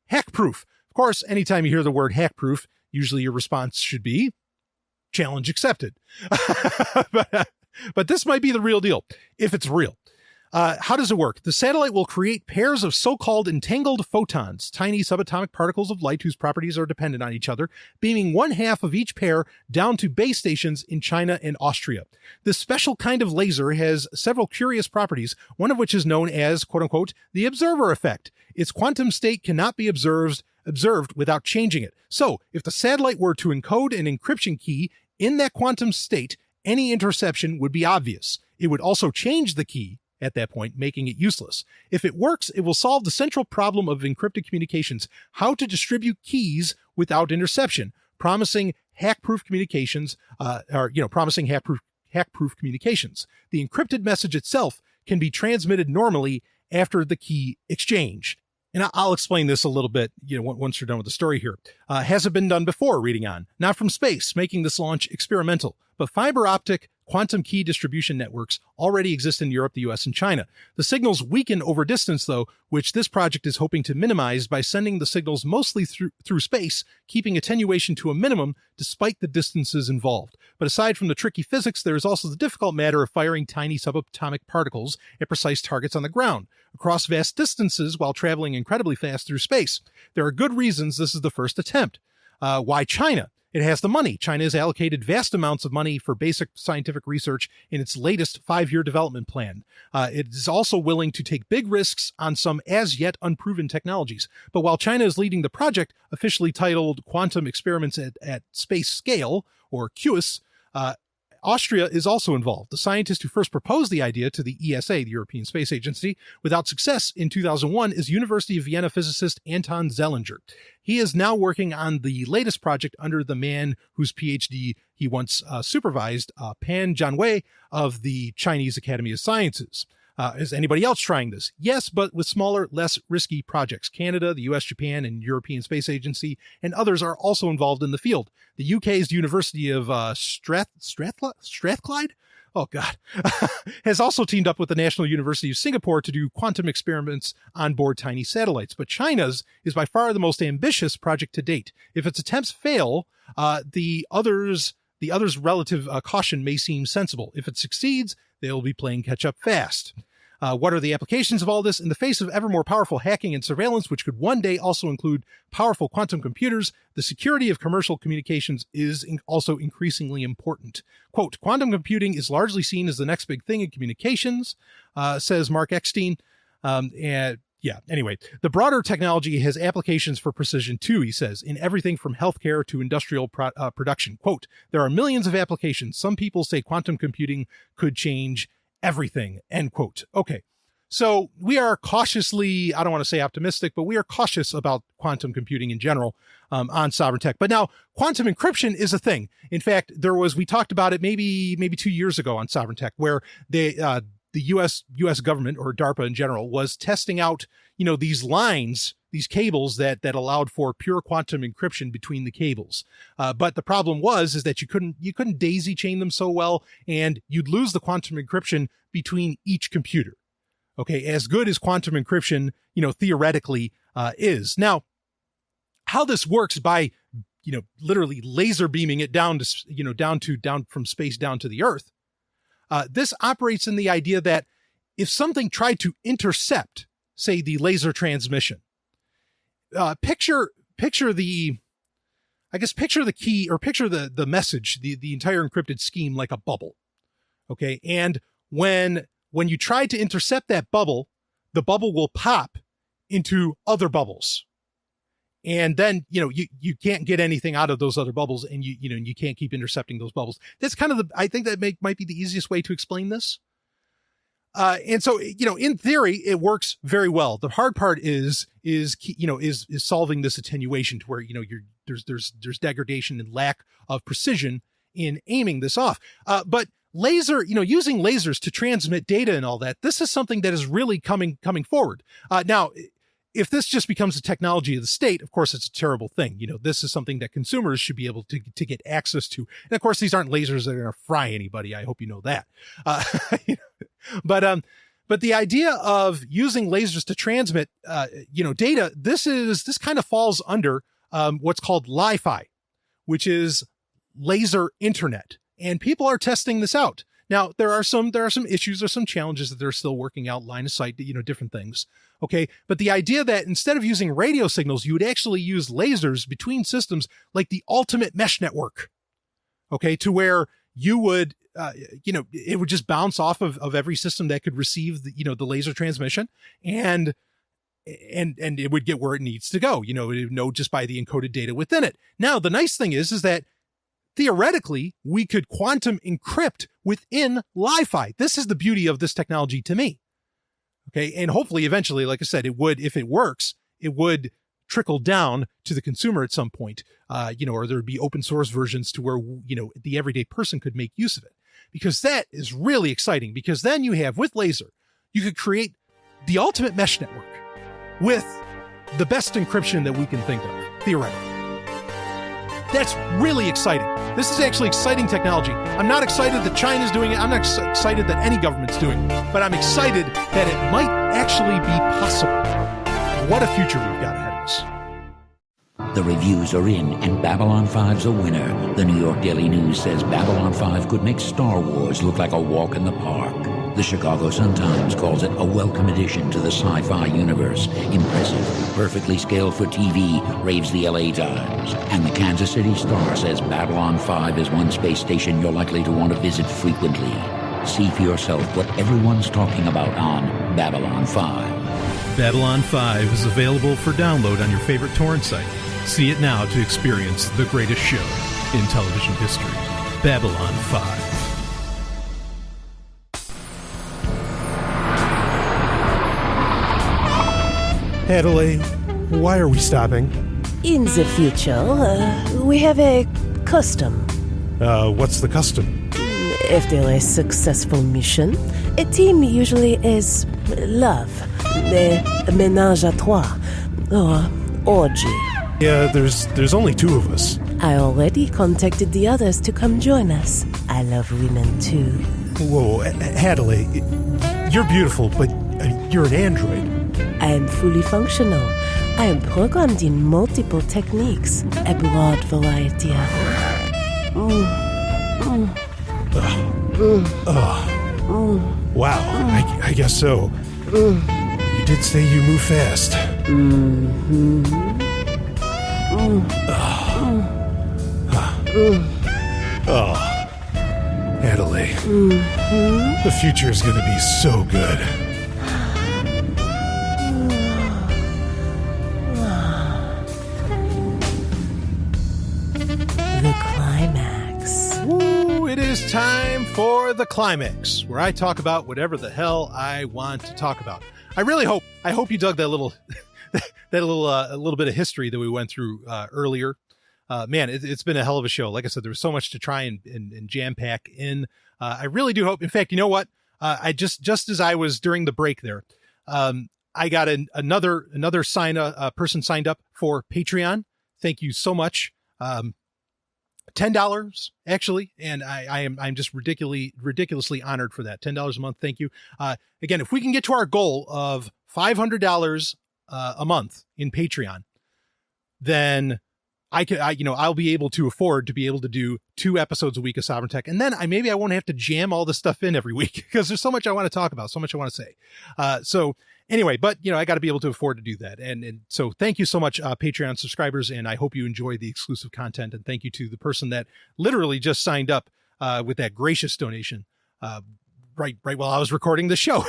hack-proof. Of course, anytime you hear the word hack-proof, usually your response should be challenge accepted. But this might be the real deal, if it's real. How does it work? The satellite will create pairs of so-called entangled photons, tiny subatomic particles of light whose properties are dependent on each other, beaming one half of each pair down to base stations in China and Austria. This special kind of laser has several curious properties, one of which is known as, quote-unquote, the observer effect. Its quantum state cannot be observed without changing it. So, if the satellite were to encode an encryption key in that quantum state, any interception would be obvious. It would also change the key at that point, making it useless. If it works, it will solve the central problem of encrypted communications, how to distribute keys without interception, promising hack-proof communications, promising hack-proof communications. The encrypted message itself can be transmitted normally after the key exchange. And I'll explain this a little bit, once you're done with the story here. Has it been done before? Reading on. Not from space, making this launch experimental, but fiber optic quantum key distribution networks already exist in Europe, the US, and China. The signals weaken over distance, though, which this project is hoping to minimize by sending the signals mostly through space, keeping attenuation to a minimum despite the distances involved. But aside from the tricky physics, there is also the difficult matter of firing tiny subatomic particles at precise targets on the ground, across vast distances while traveling incredibly fast through space. There are good reasons this is the first attempt. Why China? It has the money. China has allocated vast amounts of money for basic scientific research in its latest 5-year development plan. It is also willing to take big risks on some as yet unproven technologies. But while China is leading the project, officially titled Quantum Experiments at Space Scale, or QUIS, Austria is also involved. The scientist who first proposed the idea to the ESA, the European Space Agency, without success in 2001 is University of Vienna physicist Anton Zellinger. He is now working on the latest project under the man whose PhD he once supervised, Pan Jianwei of the Chinese Academy of Sciences. Is anybody else trying this? Yes, but with smaller, less risky projects. Canada, the US, Japan, and European Space Agency, and others are also involved in the field. The UK's University of Strathclyde oh God, has also teamed up with the National University of Singapore to do quantum experiments on board tiny satellites. But China's is by far the most ambitious project to date. If its attempts fail, the others' relative caution may seem sensible. If it succeeds, they'll be playing catch up fast. What are the applications of all this? In the face of ever more powerful hacking and surveillance, which could one day also include powerful quantum computers, the security of commercial communications is also increasingly important. Quote, quantum computing is largely seen as the next big thing in communications, says Mark Eckstein. Anyway, the broader technology has applications for precision too, he says, in everything from healthcare to industrial production. Quote, there are millions of applications. Some people say quantum computing could change everything, end quote. Okay, so we are cautiously, I don't want to say optimistic, but we are cautious about quantum computing in general on Sovryn Tech. But now quantum encryption is a thing. In fact, we talked about it maybe 2 years ago on Sovryn Tech, where the U.S. government, or DARPA in general, was testing out, these lines, these cables that allowed for pure quantum encryption between the cables. But the problem is that you couldn't daisy chain them so well, and you'd lose the quantum encryption between each computer. Okay, as good as quantum encryption, theoretically is. Now, how this works by, literally laser beaming it down from space down to the Earth. This operates in the idea that if something tried to intercept, say, the laser transmission, picture the key, or picture the message, the entire encrypted scheme like a bubble. Okay. And when you try to intercept that bubble, the bubble will pop into other bubbles. And then, you can't get anything out of those other bubbles, and you can't keep intercepting those bubbles. That's kind of I think that might be the easiest way to explain this. And so, in theory, it works very well. The hard part is solving this attenuation to where, there's degradation and lack of precision in aiming this off. But using lasers to transmit data and all that, this is something that is really coming forward. Now, if this just becomes a technology of the state, of course, it's a terrible thing. This is something that consumers should be able to get access to. And of course, these aren't lasers that are going to fry anybody. I hope you know that. But the idea of using lasers to transmit, data, this kind of falls under what's called Li-Fi, which is laser internet. And people are testing this out. Now, there are some issues or some challenges that they're still working out, line of sight, different things. Okay. But the idea that instead of using radio signals, you would actually use lasers between systems, like the ultimate mesh network. Okay. To where you would, it would just bounce off of every system that could receive the laser transmission, and it would get where it needs to go, it would know just by the encoded data within it. Now, the nice thing is that theoretically, we could quantum encrypt within Li-Fi. This is the beauty of this technology to me. Okay. And hopefully, eventually, like I said, if it works, it would trickle down to the consumer at some point, or there'd be open source versions to where, the everyday person could make use of it, because that is really exciting. Because then with laser, you could create the ultimate mesh network with the best encryption that we can think of, theoretically. That's really exciting. This is actually exciting technology. I'm not excited that China's doing it. I'm not excited that any government's doing it, but I'm excited that it might actually be possible. What a future we've got ahead of us. The reviews are in, and Babylon 5's a winner. The New York Daily News says Babylon 5 could make Star Wars look like a walk in the park. The Chicago Sun-Times calls it a welcome addition to the sci-fi universe. Impressive, perfectly scaled for TV, raves the LA Times. And the Kansas City Star says Babylon 5 is one space station you're likely to want to visit frequently. See for yourself what everyone's talking about on Babylon 5. Babylon 5 is available for download on your favorite torrent site. See it now to experience the greatest show in television history. Babylon 5. Adelaide, why are we stopping? In the future, we have a custom. What's the custom? After a successful mission, a team usually is love, a ménage à trois, or orgy. Yeah, there's only two of us. I already contacted the others to come join us. I love women too. Whoa, Hadley, you're beautiful, but you're an android. I am fully functional. I am programmed in multiple techniques, a broad variety of... Wow, I guess so. You did say you move fast. Adelaide, the future is going to be so good. The climax. Ooh, it is time for the climax, where I talk about whatever the hell I want to talk about. I hope you dug that little a little bit of history that we went through earlier. Man, it's been a hell of a show. Like I said, there was so much to try and jam pack in. I really do hope. In fact, you know what? I just as I was during the break there, I got another person signed up for Patreon. Thank you so much. $10 actually, and I'm just ridiculously honored for that. $10 a month. Thank you. Again, if we can get to our goal of $500 a month in Patreon, then I'll be able to afford to be able to do 2 episodes a week of Sovereign Tech. And then maybe I won't have to jam all this stuff in every week because there's so much I want to talk about, so much I want to say. So anyway, but I got to be able to afford to do that. And so thank you so much, Patreon subscribers. And I hope you enjoy the exclusive content. And thank you to the person that literally just signed up, with that gracious donation, right while I was recording the show.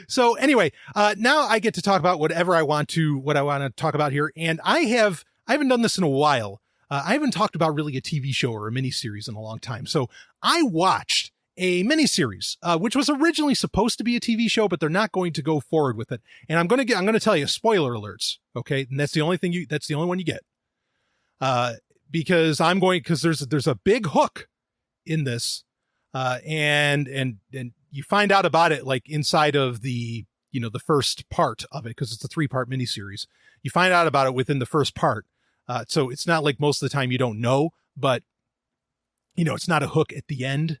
So anyway, now I get to talk about what I want to talk about here. And I haven't done this in a while. I haven't talked about really a TV show or a miniseries in a long time. So I watched a miniseries, which was originally supposed to be a TV show, but they're not going to go forward with it. And I'm going to tell you spoiler alerts. Okay. And that's the only one you get. Because there's a big hook in this. And you find out about it like inside of the first part of it, because it's a 3-part miniseries. You find out about it within the first part. So it's not like most of the time you don't know, but it's not a hook at the end.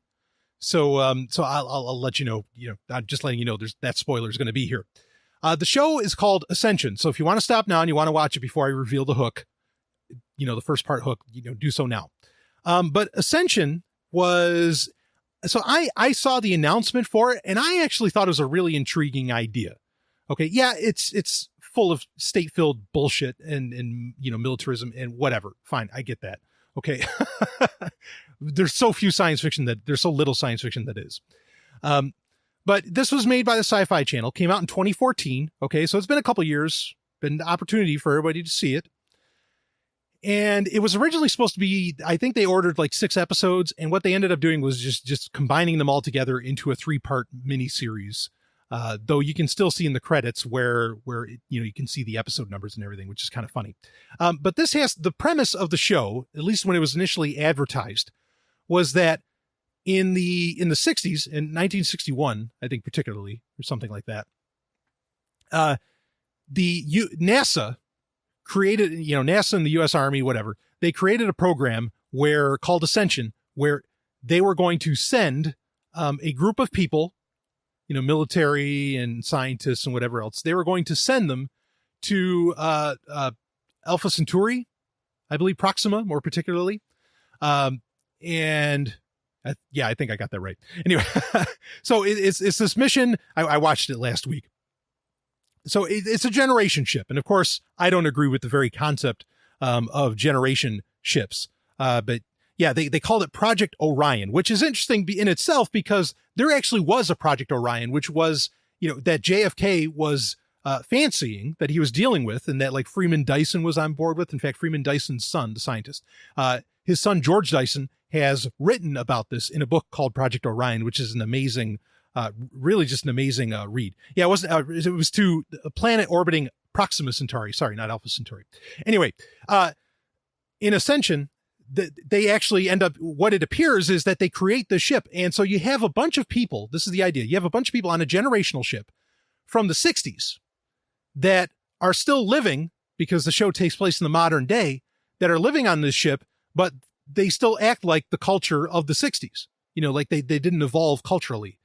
So I'll let you know, I'm just letting you know that spoiler is going to be here. The show is called Ascension. So if you want to stop now and you want to watch it before I reveal the hook, the first part hook, do so now. But Ascension was, so I saw the announcement for it and I actually thought it was a really intriguing idea. Okay. Yeah. It's full of state-filled bullshit and militarism and whatever. Fine. I get that. Okay. There's so little science fiction that is. But this was made by the Sci-Fi Channel, came out in 2014. Okay. So it's been a couple years, been an opportunity for everybody to see it. And it was originally supposed to be, I think they ordered like 6 episodes. And what they ended up doing was just combining them all together into a 3-part miniseries. Though you can still see in the credits where you can see the episode numbers and everything, which is kind of funny. But this has the premise of the show, at least when it was initially advertised, was that in the 60s, in 1961, I think particularly, or something like that, NASA created, NASA and the U.S. Army, whatever, they created a program called Ascension, where they were going to send a group of people, military and scientists and whatever else. They were going to send them to Alpha Centauri, I believe Proxima more particularly. And I think I got that right. Anyway, so it's this mission. I watched it last week. So it's a generation ship. And of course, I don't agree with the very concept of generation ships. But yeah, they called it Project Orion, which is interesting in itself because there actually was a Project Orion, which was, that JFK was fancying, that he was dealing with, and that like Freeman Dyson was on board with. In fact, Freeman Dyson's son, the scientist, his son, George Dyson, has written about this in a book called Project Orion, which is an amazing, really just an amazing read. Yeah, it was to a planet orbiting Proxima Centauri. Sorry, not Alpha Centauri. Anyway, in Ascension, they actually end up, what it appears is that they create the ship. And so you have a bunch of people. This is the idea. You have a bunch of people on a generational ship from the 60s that are still living, because the show takes place in the modern day, that are living on this ship, but they still act like the culture of the 60s. like they didn't evolve culturally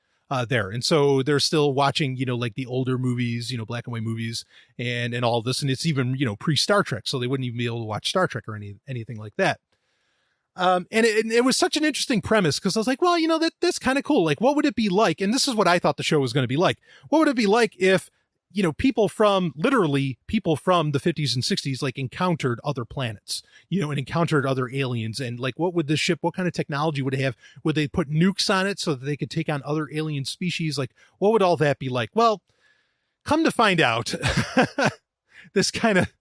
there. And so they're still watching, like the older movies, black and white movies and all of this. And it's even, pre-Star Trek. So they wouldn't even be able to watch Star Trek or anything like that. And it was such an interesting premise because I was like, well, that's kind of cool. Like, what would it be like? And this is what I thought the show was going to be like. What would it be like if, people from the 50s and 60s, like encountered other planets, and encountered other aliens, and like, what kind of technology would it have? Would they put nukes on it so that they could take on other alien species? Like, what would all that be like? Well, come to find out, this kind of,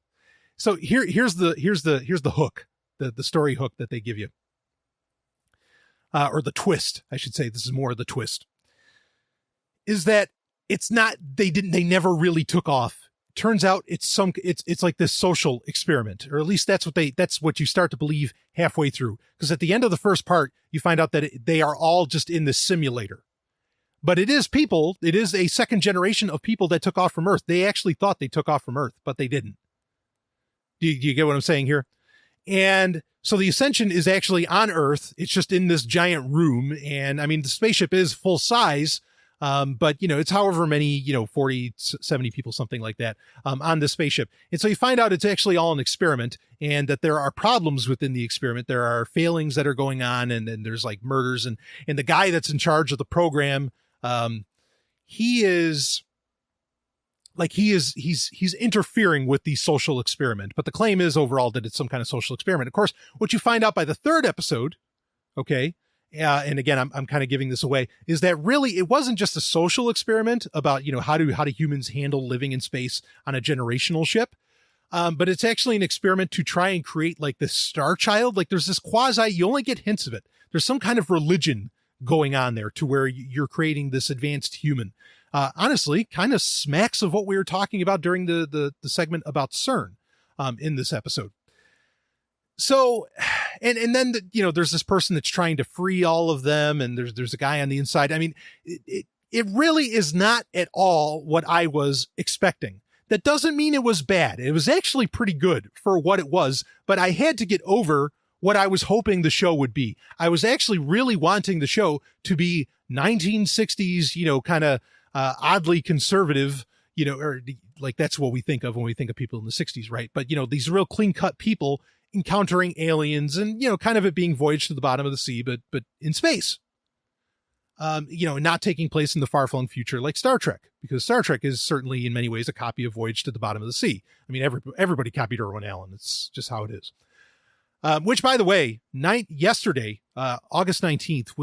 so here's the hook, the story hook that they give you, or the twist, I should say. This is more of the twist, is that it's not, they never really took off. Turns out it's like this social experiment, or at least that's what you start to believe halfway through. Because at the end of the first part, you find out that they are all just in this simulator. But it is a second generation of people that took off from Earth. They actually thought they took off from Earth, but they didn't. Do you get what I'm saying here? And so the Ascension is actually on Earth. It's just in this giant room. And I mean, the spaceship is full size. But it's however many, 40, 70 people, something like that, on the spaceship. And so you find out it's actually all an experiment, and that there are problems within the experiment. There are failings that are going on, and then there's like murders, and the guy that's in charge of the program, he's interfering with the social experiment. But the claim is overall that it's some kind of social experiment. Of course, what you find out by the third episode, okay, and again, I'm kind of giving this away, is that really it wasn't just a social experiment about, how do humans handle living in space on a generational ship. But it's actually an experiment to try and create like this star child. Like there's this you only get hints of it. There's some kind of religion going on there to where you're creating this advanced human. Honestly, kind of smacks of what we were talking about during the segment about CERN, in this episode. So, and then, there's this person that's trying to free all of them. And there's a guy on the inside. I mean, it really is not at all what I was expecting. That doesn't mean it was bad. It was actually pretty good for what it was, but I had to get over what I was hoping the show would be. I was actually really wanting the show to be 1960s, kind of, oddly conservative, or like that's what we think of when we think of people in the 60s, right? But, these real clean cut people encountering aliens and, kind of it being voyaged to the bottom of the sea, but in space, not taking place in the far-flung future like Star Trek, because Star Trek is certainly in many ways a copy of Voyage to the Bottom of the Sea. I mean, everybody copied Irwin Allen. It's just how it is. Which, by the way, yesterday, August 19th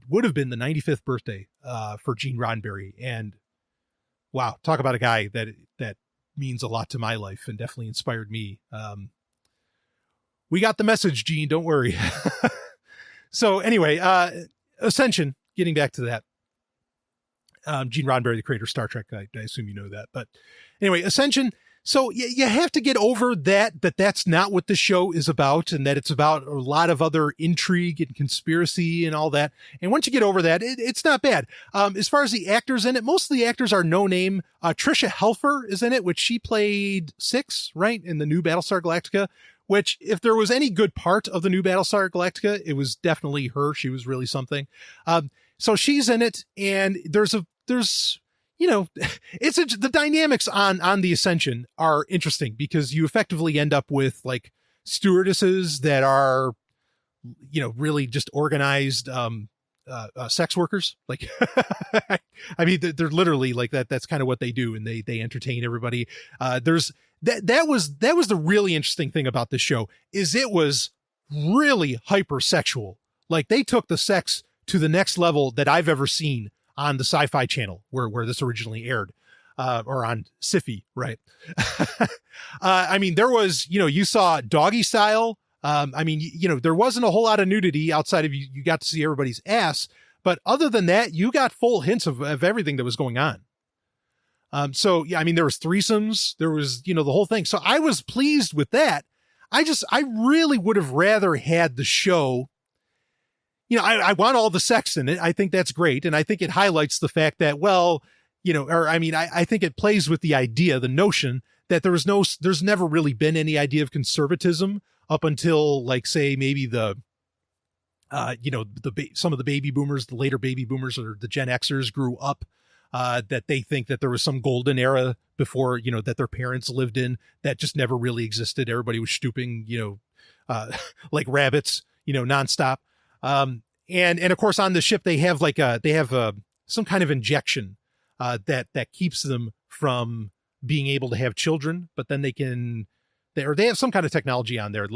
would have been the 95th birthday, for Gene Roddenberry. And wow, talk about a guy that means a lot to my life and definitely inspired me. We got the message, Gene, don't worry. So anyway, Ascension, getting back to that. Gene Roddenberry, the creator of Star Trek, I assume you know that. But anyway, Ascension. So you have to get over that's not what the show is about, and that it's about a lot of other intrigue and conspiracy and all that. And once you get over that, it's not bad. As far as the actors in it, most of the actors are no name. Tricia Helfer is in it, which she played Six, right, in the new Battlestar Galactica, which if there was any good part of the new Battlestar Galactica, it was definitely her. She was really something. So she's in it, and there's the dynamics on the Ascension are interesting because you effectively end up with like stewardesses that are, really just organized, sex workers. Like, I mean, they're literally like that. That's kind of what they do. And they entertain everybody. That was the really interesting thing about this show is it was really hypersexual. Like they took the sex to the next level that I've ever seen on the Sci-Fi Channel where this originally aired, or on Syfy, right? I mean, there was, you saw doggy style. I mean, there wasn't a whole lot of nudity outside of you got to see everybody's ass. But other than that, you got full hints of everything that was going on. So, yeah, I mean, there was threesomes, there was, the whole thing. So I was pleased with that. I really would have rather had the show. I want all the sex in it. I think that's great. And I think it highlights the fact that, I think it plays with the idea, the notion that there's never really been any idea of conservatism up until like, say, maybe the some of the baby boomers, the later baby boomers or the Gen Xers grew up, that they think that there was some golden era before, that their parents lived in that just never really existed. Everybody was stooping, like rabbits, nonstop. And of course on the ship, they have some kind of injection, that keeps them from being able to have children, but then they have some kind of technology on there,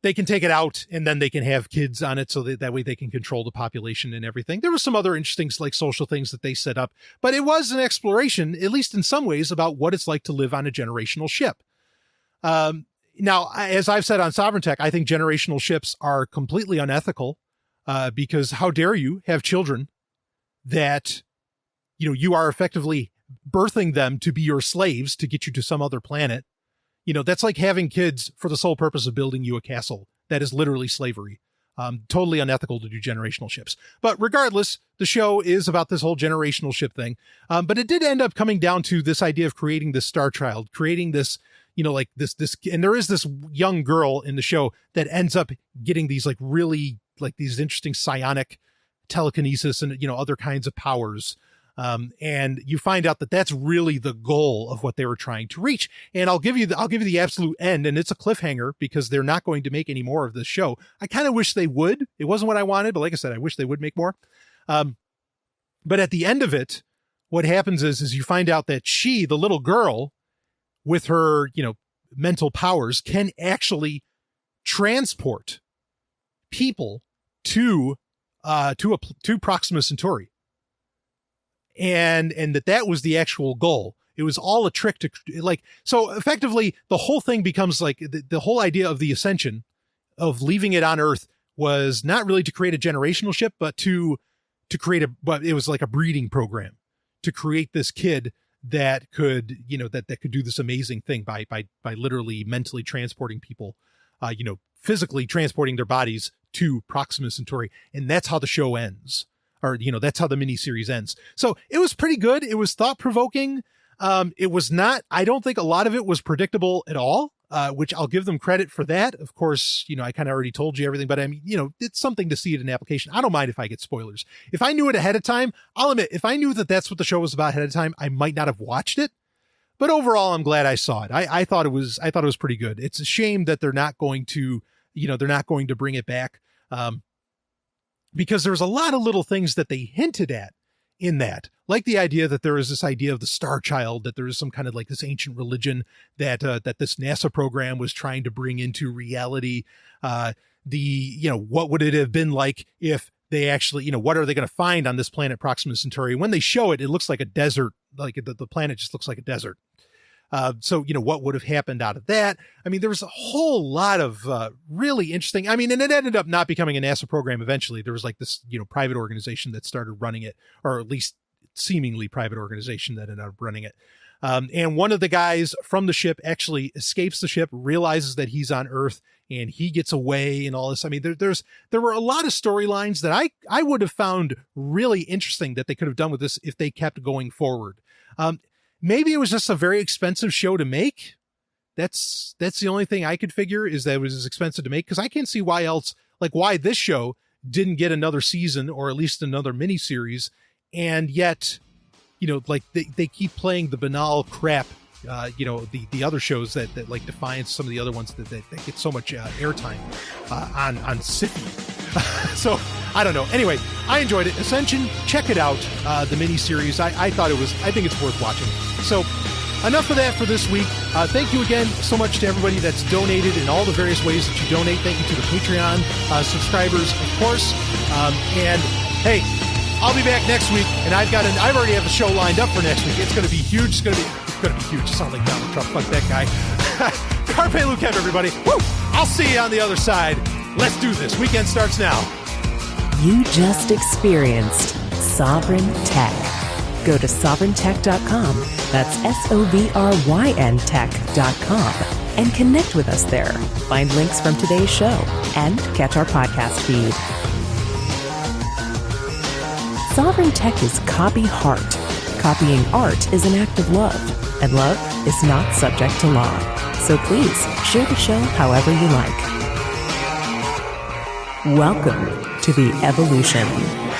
they can take it out and then they can have kids on it so that way they can control the population and everything. There were some other interesting like social things that they set up, but it was an exploration, at least in some ways, about what it's like to live on a generational ship. Now, as I've said on Sovryn Tech, I think generational ships are completely unethical, because how dare you have children that, you are effectively birthing them to be your slaves to get you to some other planet. That's like having kids for the sole purpose of building you a castle. That is literally slavery. Totally unethical to do generational ships. But regardless, the show is about this whole generational ship thing. But it did end up coming down to this idea of creating this star child, creating this, this, and there is this young girl in the show that ends up getting these really these interesting psionic telekinesis and, other kinds of powers. And you find out that that's really the goal of what they were trying to reach. And I'll give you the absolute end, and it's a cliffhanger because they're not going to make any more of this show. I kind of wish they would. It wasn't what I wanted, but like I said, I wish they would make more. But at the end of it, what happens is you find out that she, the little girl with her, mental powers, can actually transport people to Proxima Centauri. And that was the actual goal. It was all a trick to so effectively the whole thing becomes the whole idea of the Ascension, of leaving it on Earth, was not really to create a generational ship, but to create but it was like a breeding program to create this kid that could, that could do this amazing thing by literally mentally transporting people, physically transporting their bodies to Proxima Centauri. And that's how the show ends. Or, that's how the miniseries ends. So it was pretty good. It was thought-provoking. It was not, I don't think a lot of it was predictable at all, which I'll give them credit for that. Of course, I kind of already told you everything, but I mean, it's something to see it in application. I don't mind if I get spoilers. If I knew it ahead of time, I'll admit, if I knew that that's what the show was about ahead of time, I might not have watched it. But overall, I'm glad I saw it. I thought it was pretty good. It's a shame that they're not going to bring it back. Because there's a lot of little things that they hinted at in that, like the idea that there is this idea of the Star Child, that there is some kind of this ancient religion that this NASA program was trying to bring into reality. What would it have been like if they actually, what are they going to find on this planet Proxima Centauri? When they show it, it looks like a desert, like the planet just looks like a desert. So, what would have happened out of that? I mean, there was a whole lot of really interesting, and it ended up not becoming a NASA program eventually. There was this, private organization that started running it, or at least seemingly private organization that ended up running it. And one of the guys from the ship actually escapes the ship, realizes that he's on Earth, and he gets away and all this. I mean, there were a lot of storylines that I would have found really interesting that they could have done with this if they kept going forward. Maybe it was just a very expensive show to make. That's the only thing I could figure, is that it was expensive to make, because I can't see why this show didn't get another season or at least another miniseries. And yet, they keep playing the banal crap, the other shows that define some of the other ones that get so much airtime on Sippy. So I don't know. Anyway, I enjoyed it. Ascension, check it out. The miniseries. I think it's worth watching. So enough of that for this week. Thank you again so much to everybody that's donated in all the various ways that you donate. Thank you to the Patreon subscribers, of course. And hey, I'll be back next week, and I already have a show lined up for next week. It's going to be huge. It's going to be huge. It sounds like Donald Trump. Fuck that guy. Carpe Lucem, everybody. Woo! I'll see you on the other side. Let's do this. Weekend starts now. You just experienced Sovryn Tech. Go to sovryntech.com. That's SOVRYN tech.com. And connect with us there. Find links from today's show and catch our podcast feed. Sovryn Tech is copy heart. Copying art is an act of love, and love is not subject to law. So please share the show however you like. Welcome to the evolution.